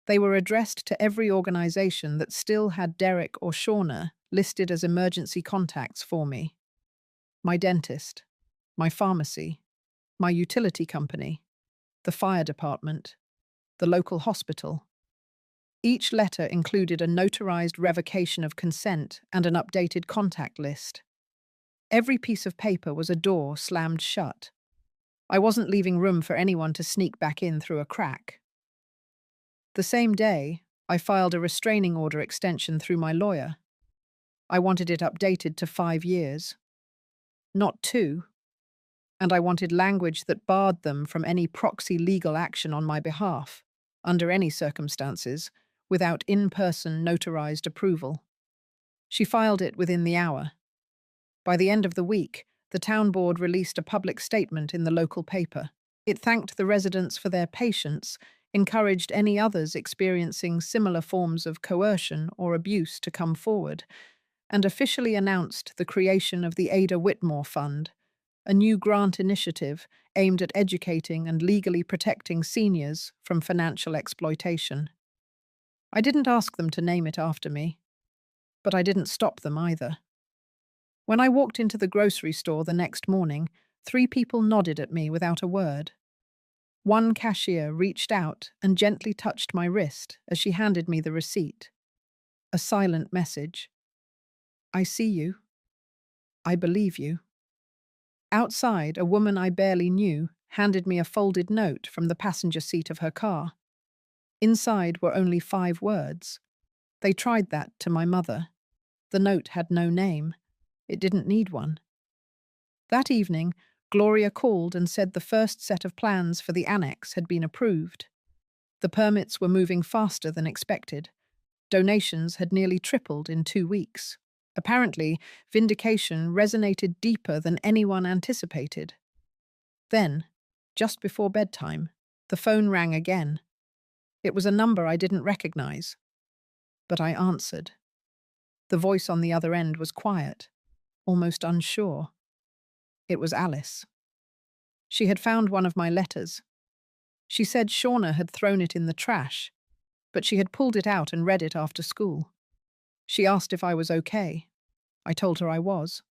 They were addressed to every organisation that still had Derek or Shauna listed as emergency contacts for me. My dentist, my pharmacy, my utility company, the fire department, the local hospital. Each letter included a notarized revocation of consent and an updated contact list. Every piece of paper was a door slammed shut. I wasn't leaving room for anyone to sneak back in through a crack. The same day, I filed a restraining order extension through my lawyer. I wanted it updated to 5 years, not 2, and I wanted language that barred them from any proxy legal action on my behalf, under any circumstances, without in-person notarized approval. She filed it within the hour. By the end of the week, the town board released a public statement in the local paper. It thanked the residents for their patience, encouraged any others experiencing similar forms of coercion or abuse to come forward, and officially announced the creation of the Ada Whitmore Fund, a new grant initiative aimed at educating and legally protecting seniors from financial exploitation. I didn't ask them to name it after me, but I didn't stop them either. When I walked into the grocery store the next morning, 3 people nodded at me without a word. One cashier reached out and gently touched my wrist as she handed me the receipt. A silent message. I see you. I believe you. Outside, a woman I barely knew handed me a folded note from the passenger seat of her car. Inside were only 5 words. They tried that to my mother. The note had no name. It didn't need one. That evening, Gloria called and said the first set of plans for the annex had been approved. The permits were moving faster than expected. Donations had nearly tripled in 2 weeks. Apparently, vindication resonated deeper than anyone anticipated. Then, just before bedtime, the phone rang again. It was a number I didn't recognize. But I answered. The voice on the other end was quiet, almost unsure. It was Alice. She had found one of my letters. She said Shauna had thrown it in the trash, but she had pulled it out and read it after school. She asked if I was okay. I told her I was.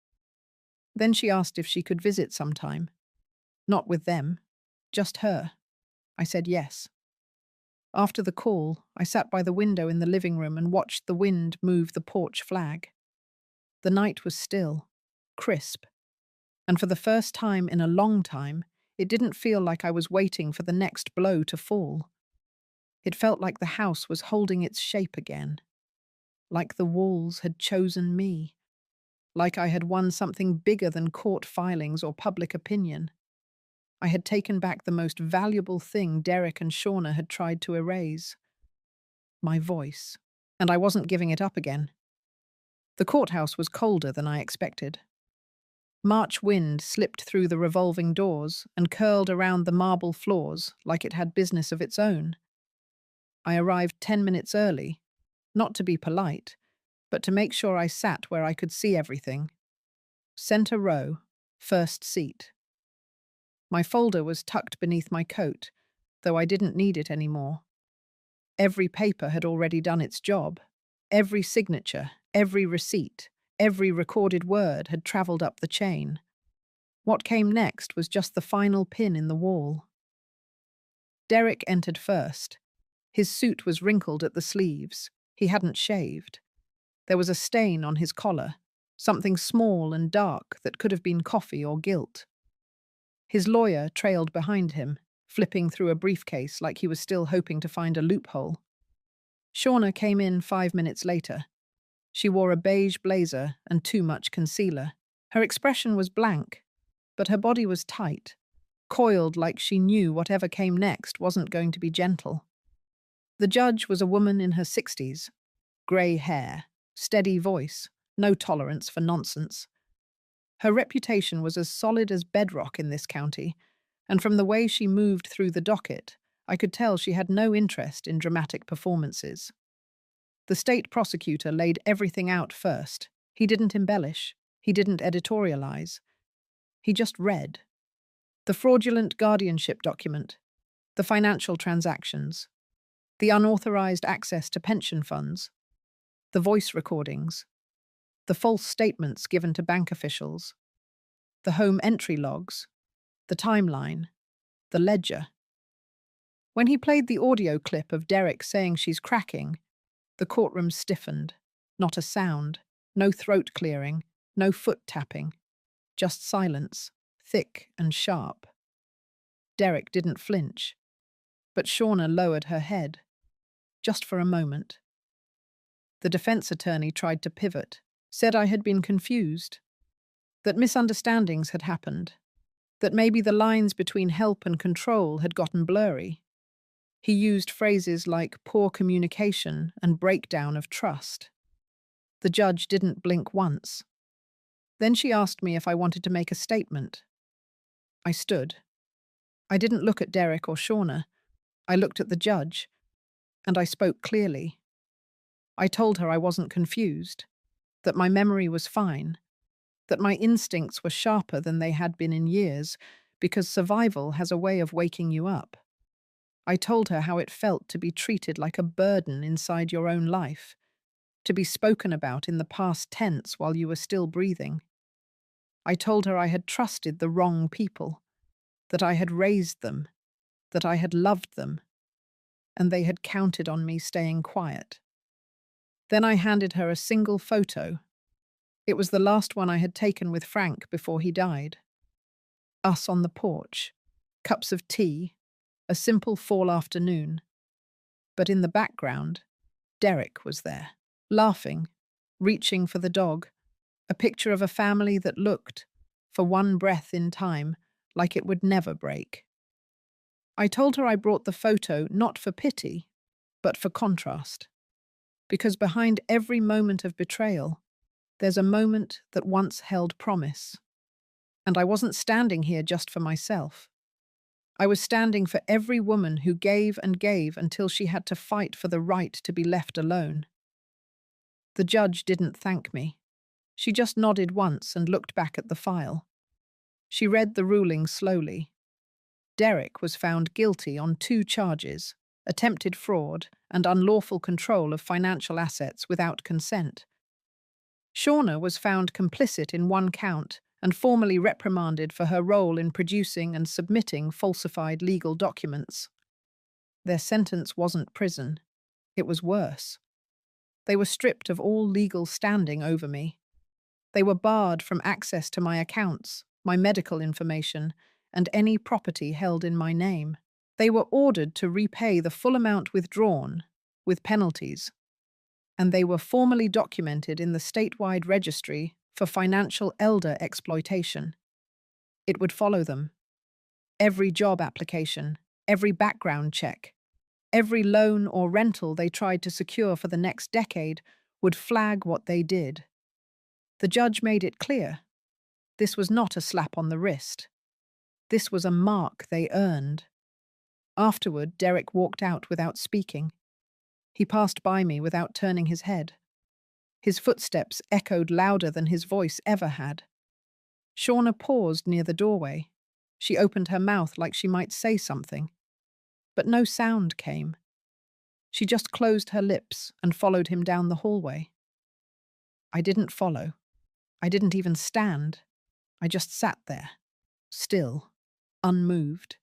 Then she asked if she could visit sometime. Not with them, just her. I said yes. After the call, I sat by the window in the living room and watched the wind move the porch flag. The night was still, crisp, and for the first time in a long time, it didn't feel like I was waiting for the next blow to fall. It felt like the house was holding its shape again, like the walls had chosen me, like I had won something bigger than court filings or public opinion. I had taken back the most valuable thing Derek and Shauna had tried to erase. My voice. and I wasn't giving it up again. The courthouse was colder than I expected. March wind slipped through the revolving doors and curled around the marble floors like it had business of its own. I arrived 10 minutes early, not to be polite, but to make sure I sat where I could see everything. Center row, first seat. My folder was tucked beneath my coat, though I didn't need it anymore. Every paper had already done its job. Every signature, every receipt, every recorded word had travelled up the chain. What came next was just the final pin in the wall. Derek entered first. His suit was wrinkled at the sleeves. He hadn't shaved. There was a stain on his collar, something small and dark that could have been coffee or guilt. His lawyer trailed behind him, flipping through a briefcase like he was still hoping to find a loophole. Shauna came in 5 minutes later. She wore a beige blazer and too much concealer. Her expression was blank, but her body was tight, coiled like she knew whatever came next wasn't going to be gentle. The judge was a woman in her 60s, grey hair, steady voice, no tolerance for nonsense. Her reputation was as solid as bedrock in this county, and from the way she moved through the docket, I could tell she had no interest in dramatic performances. The state prosecutor laid everything out first. He didn't embellish. He didn't editorialize. He just read. The fraudulent guardianship document, the financial transactions, the unauthorized access to pension funds, the voice recordings, the false statements given to bank officials, the home entry logs, the timeline, the ledger. When he played the audio clip of Derek saying she's cracking, the courtroom stiffened. Not a sound, no throat clearing, no foot tapping, just silence, thick and sharp. Derek didn't flinch, but Shauna lowered her head, just for a moment. The defense attorney tried to pivot, said I had been confused, that misunderstandings had happened, that maybe the lines between help and control had gotten blurry. He used phrases like poor communication and breakdown of trust. The judge didn't blink once. Then she asked me if I wanted to make a statement. I stood. I didn't look at Derek or Shauna. I looked at the judge, and I spoke clearly. I told her I wasn't confused, that my memory was fine, that my instincts were sharper than they had been in years, because survival has a way of waking you up. I told her how it felt to be treated like a burden inside your own life, to be spoken about in the past tense while you were still breathing. I told her I had trusted the wrong people, that I had raised them, that I had loved them, and they had counted on me staying quiet. Then I handed her a single photo. It was the last one I had taken with Frank before he died. Us on the porch, cups of tea, a simple fall afternoon. But in the background, Derek was there, laughing, reaching for the dog, a picture of a family that looked, for one breath in time, like it would never break. I told her I brought the photo not for pity, but for contrast. Because behind every moment of betrayal, there's a moment that once held promise. And I wasn't standing here just for myself. I was standing for every woman who gave and gave until she had to fight for the right to be left alone. The judge didn't thank me. She just nodded once and looked back at the file. She read the ruling slowly. Derek was found guilty on 2 charges, attempted fraud and unlawful control of financial assets without consent. Shauna was found complicit in 1 count and formally reprimanded for her role in producing and submitting falsified legal documents. Their sentence wasn't prison. It was worse. They were stripped of all legal standing over me. They were barred from access to my accounts, my medical information, and any property held in my name. They were ordered to repay the full amount withdrawn, with penalties, and they were formally documented in the statewide registry for financial elder exploitation. It would follow them. Every job application, every background check, Every loan or rental they tried to secure for the next decade would flag what they did. The judge made it clear. This was not a slap on the wrist. This was a mark they earned. Afterward, Derek walked out without speaking. He passed by me without turning his head. His footsteps echoed louder than his voice ever had. Shauna paused near the doorway. She opened her mouth like she might say something, but no sound came. She just closed her lips and followed him down the hallway. I didn't follow. I didn't even stand. I just sat there, still, unmoved.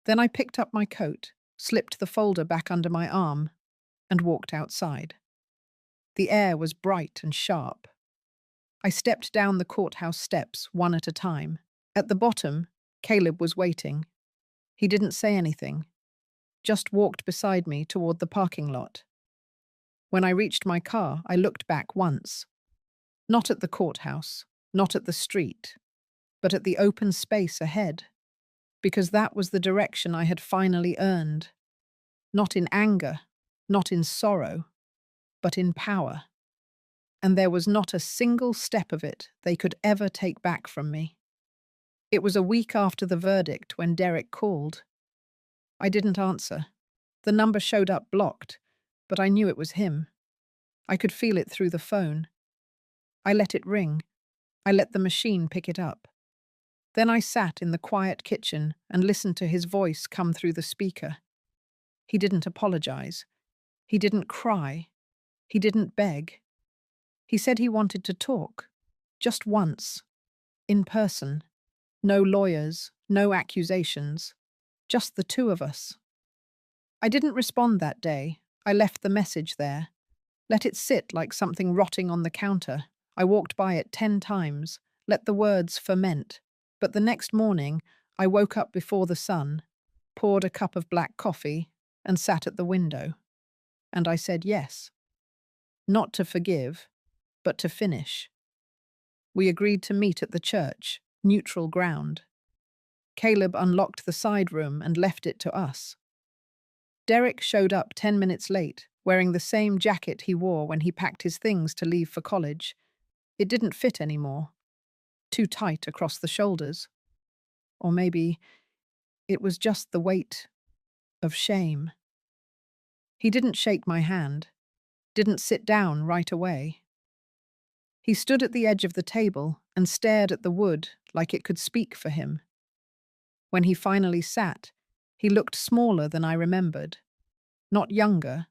Then I picked up my coat, slipped the folder back under my arm, and walked outside. The air was bright and sharp. I stepped down the courthouse steps one at a time. At the bottom, Caleb was waiting. He didn't say anything, just walked beside me toward the parking lot. When I reached my car, I looked back once. Not at the courthouse, not at the street, but at the open space ahead, because that was the direction I had finally earned. Not in anger, not in sorrow, but in power. And there was not a single step of it they could ever take back from me. It was a week after the verdict when Derek called. I didn't answer. The number showed up blocked, but I knew it was him. I could feel it through the phone. I let it ring. I let the machine pick it up. Then I sat in the quiet kitchen and listened to his voice come through the speaker. He didn't apologize. He didn't cry. He didn't beg. He said he wanted to talk. Just once. In person. No lawyers, no accusations. Just the two of us. I didn't respond that day. I left the message there. Let it sit like something rotting on the counter. I walked by it 10 times, let the words ferment. But the next morning, I woke up before the sun, poured a cup of black coffee, and sat at the window. And I said yes. Not to forgive, but to finish. We agreed to meet at the church, neutral ground. Caleb unlocked the side room and left it to us. Derek showed up 10 minutes late, wearing the same jacket he wore when he packed his things to leave for college. It didn't fit anymore. Too tight across the shoulders. Or maybe it was just the weight of shame. He didn't shake my hand, didn't sit down right away. He stood at the edge of the table and stared at the wood like it could speak for him. When he finally sat, he looked smaller than I remembered. Not younger,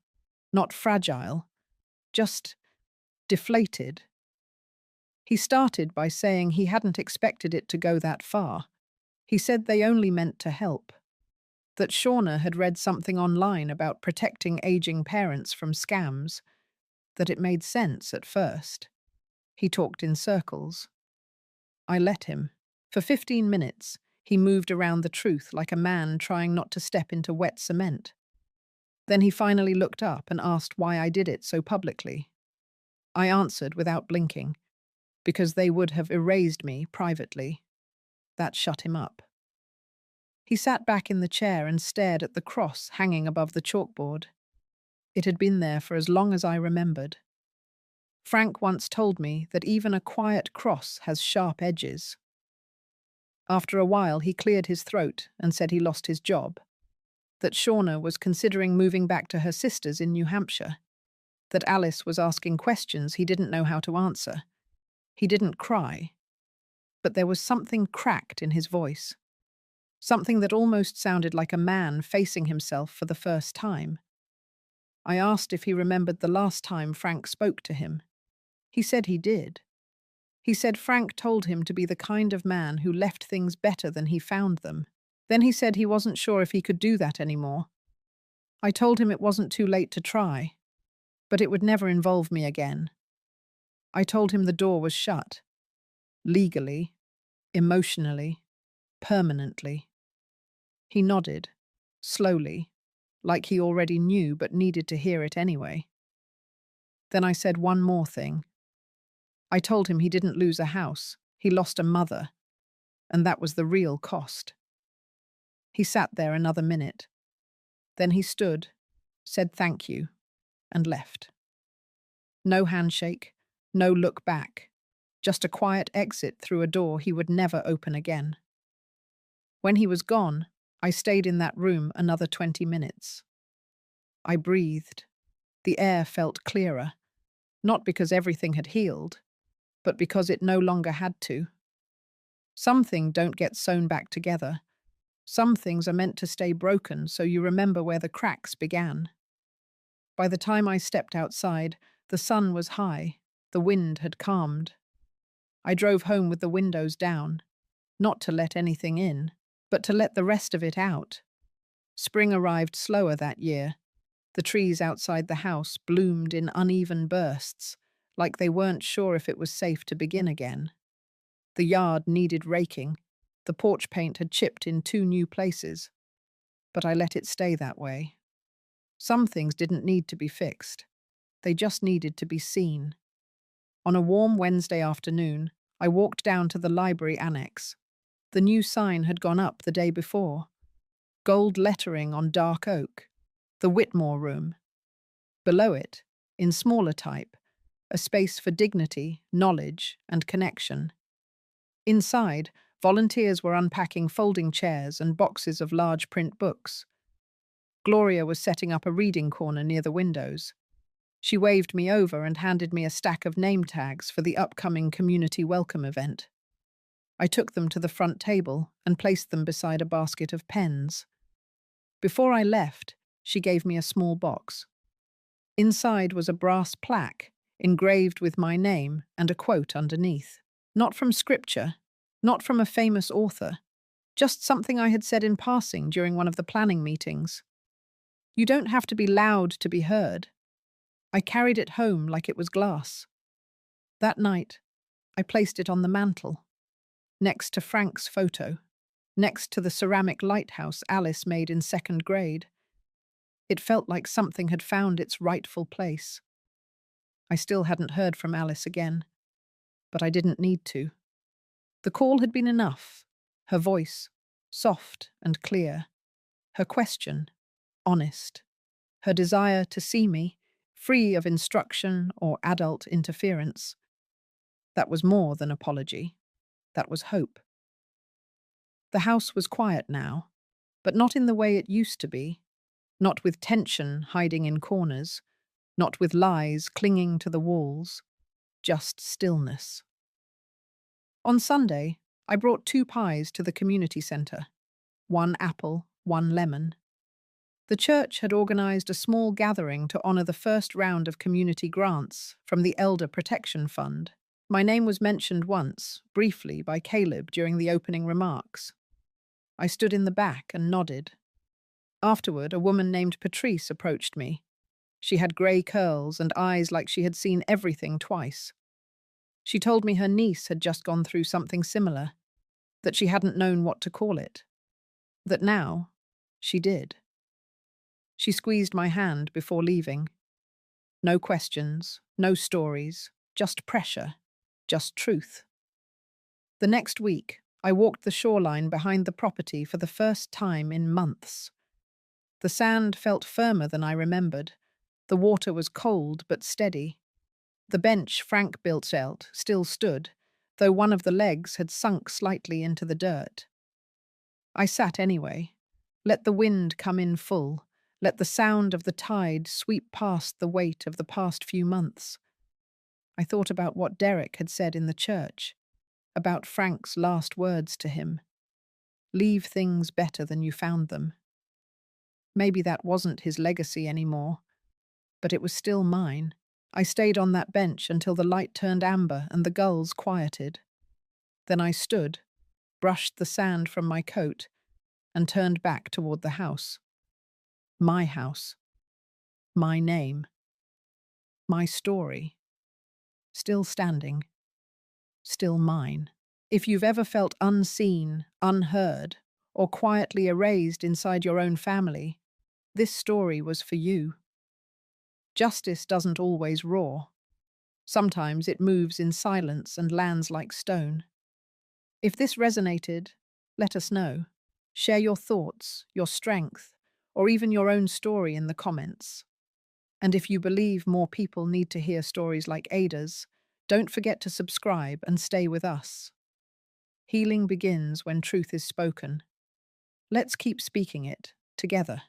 not fragile, just deflated. He started by saying he hadn't expected it to go that far. He said they only meant to help. That Shauna had read something online about protecting aging parents from scams. That it made sense at first. He talked in circles. I let him. For 15 minutes, he moved around the truth like a man trying not to step into wet cement. Then he finally looked up and asked why I did it so publicly. I answered without blinking, because they would have erased me privately. That shut him up. He sat back in the chair and stared at the cross hanging above the chalkboard. It had been there for as long as I remembered. Frank once told me that even a quiet cross has sharp edges. After a while, he cleared his throat and said he lost his job. That Shauna was considering moving back to her sister's in New Hampshire. That Alice was asking questions he didn't know how to answer. He didn't cry, but there was something cracked in his voice. Something that almost sounded like a man facing himself for the first time. I asked if he remembered the last time Frank spoke to him. He said he did. He said Frank told him to be the kind of man who left things better than he found them. Then he said he wasn't sure if he could do that anymore. I told him it wasn't too late to try, but it would never involve me again. I told him the door was shut. Legally, emotionally, permanently. He nodded, slowly, like he already knew but needed to hear it anyway. Then I said one more thing. I told him he didn't lose a house, he lost a mother, and that was the real cost. He sat there another minute. Then he stood, said thank you, and left. No handshake, no look back, just a quiet exit through a door he would never open again. When he was gone, I stayed in that room another 20 minutes. I breathed. The air felt clearer, not because everything had healed, but because it no longer had to. Some things don't get sewn back together. Some things are meant to stay broken so you remember where the cracks began. By the time I stepped outside, the sun was high, the wind had calmed. I drove home with the windows down, not to let anything in, but to let the rest of it out. Spring arrived slower that year. The trees outside the house bloomed in uneven bursts, like they weren't sure if it was safe to begin again. The yard needed raking. The porch paint had chipped in 2 new places. But I let it stay that way. Some things didn't need to be fixed. They just needed to be seen. On a warm Wednesday afternoon, I walked down to the library annex. The new sign had gone up the day before. Gold lettering on dark oak. The Whitmore Room. Below it, in smaller type, a space for dignity, knowledge, and connection. Inside, volunteers were unpacking folding chairs and boxes of large print books. Gloria was setting up a reading corner near the windows. She waved me over and handed me a stack of name tags for the upcoming community welcome event. I took them to the front table and placed them beside a basket of pens. Before I left, she gave me a small box. Inside was a brass plaque, engraved with my name and a quote underneath. Not from scripture, not from a famous author, just something I had said in passing during one of the planning meetings. You don't have to be loud to be heard. I carried it home like it was glass. That night, I placed it on the mantel, next to Frank's photo, next to the ceramic lighthouse Alice made in 2nd grade. It felt like something had found its rightful place. I still hadn't heard from Alice again, but I didn't need to. The call had been enough. Her voice, soft and clear. Her question, honest. Her desire to see me, free of instruction or adult interference. That was more than apology. That was hope. The house was quiet now, but not in the way it used to be. Not with tension hiding in corners, not with lies clinging to the walls, just stillness. On Sunday, I brought 2 pies to the community centre, 1 apple, 1 lemon. The church had organised a small gathering to honour the first round of community grants from the Elder Protection Fund. My name was mentioned once, briefly, by Caleb during the opening remarks. I stood in the back and nodded. Afterward, a woman named Patrice approached me. She had grey curls and eyes like she had seen everything twice. She told me her niece had just gone through something similar, that she hadn't known what to call it, that now she did. She squeezed my hand before leaving. No questions, no stories, just pressure, just truth. The next week, I walked the shoreline behind the property for the first time in months. The sand felt firmer than I remembered. The water was cold but steady. The bench Frank built out still stood, though one of the legs had sunk slightly into the dirt. I sat anyway. Let the wind come in full. Let the sound of the tide sweep past the weight of the past few months. I thought about what Derek had said in the church, about Frank's last words to him. Leave things better than you found them. Maybe that wasn't his legacy anymore, but it was still mine. I stayed on that bench until the light turned amber and the gulls quieted. Then I stood, brushed the sand from my coat, and turned back toward the house. My house. My name. My story. Still standing. Still mine. If you've ever felt unseen, unheard, or quietly erased inside your own family, this story was for you. Justice doesn't always roar. Sometimes it moves in silence and lands like stone. If this resonated, let us know. Share your thoughts, your strength, or even your own story in the comments. And if you believe more people need to hear stories like Ada's, don't forget to subscribe and stay with us. Healing begins when truth is spoken. Let's keep speaking it together.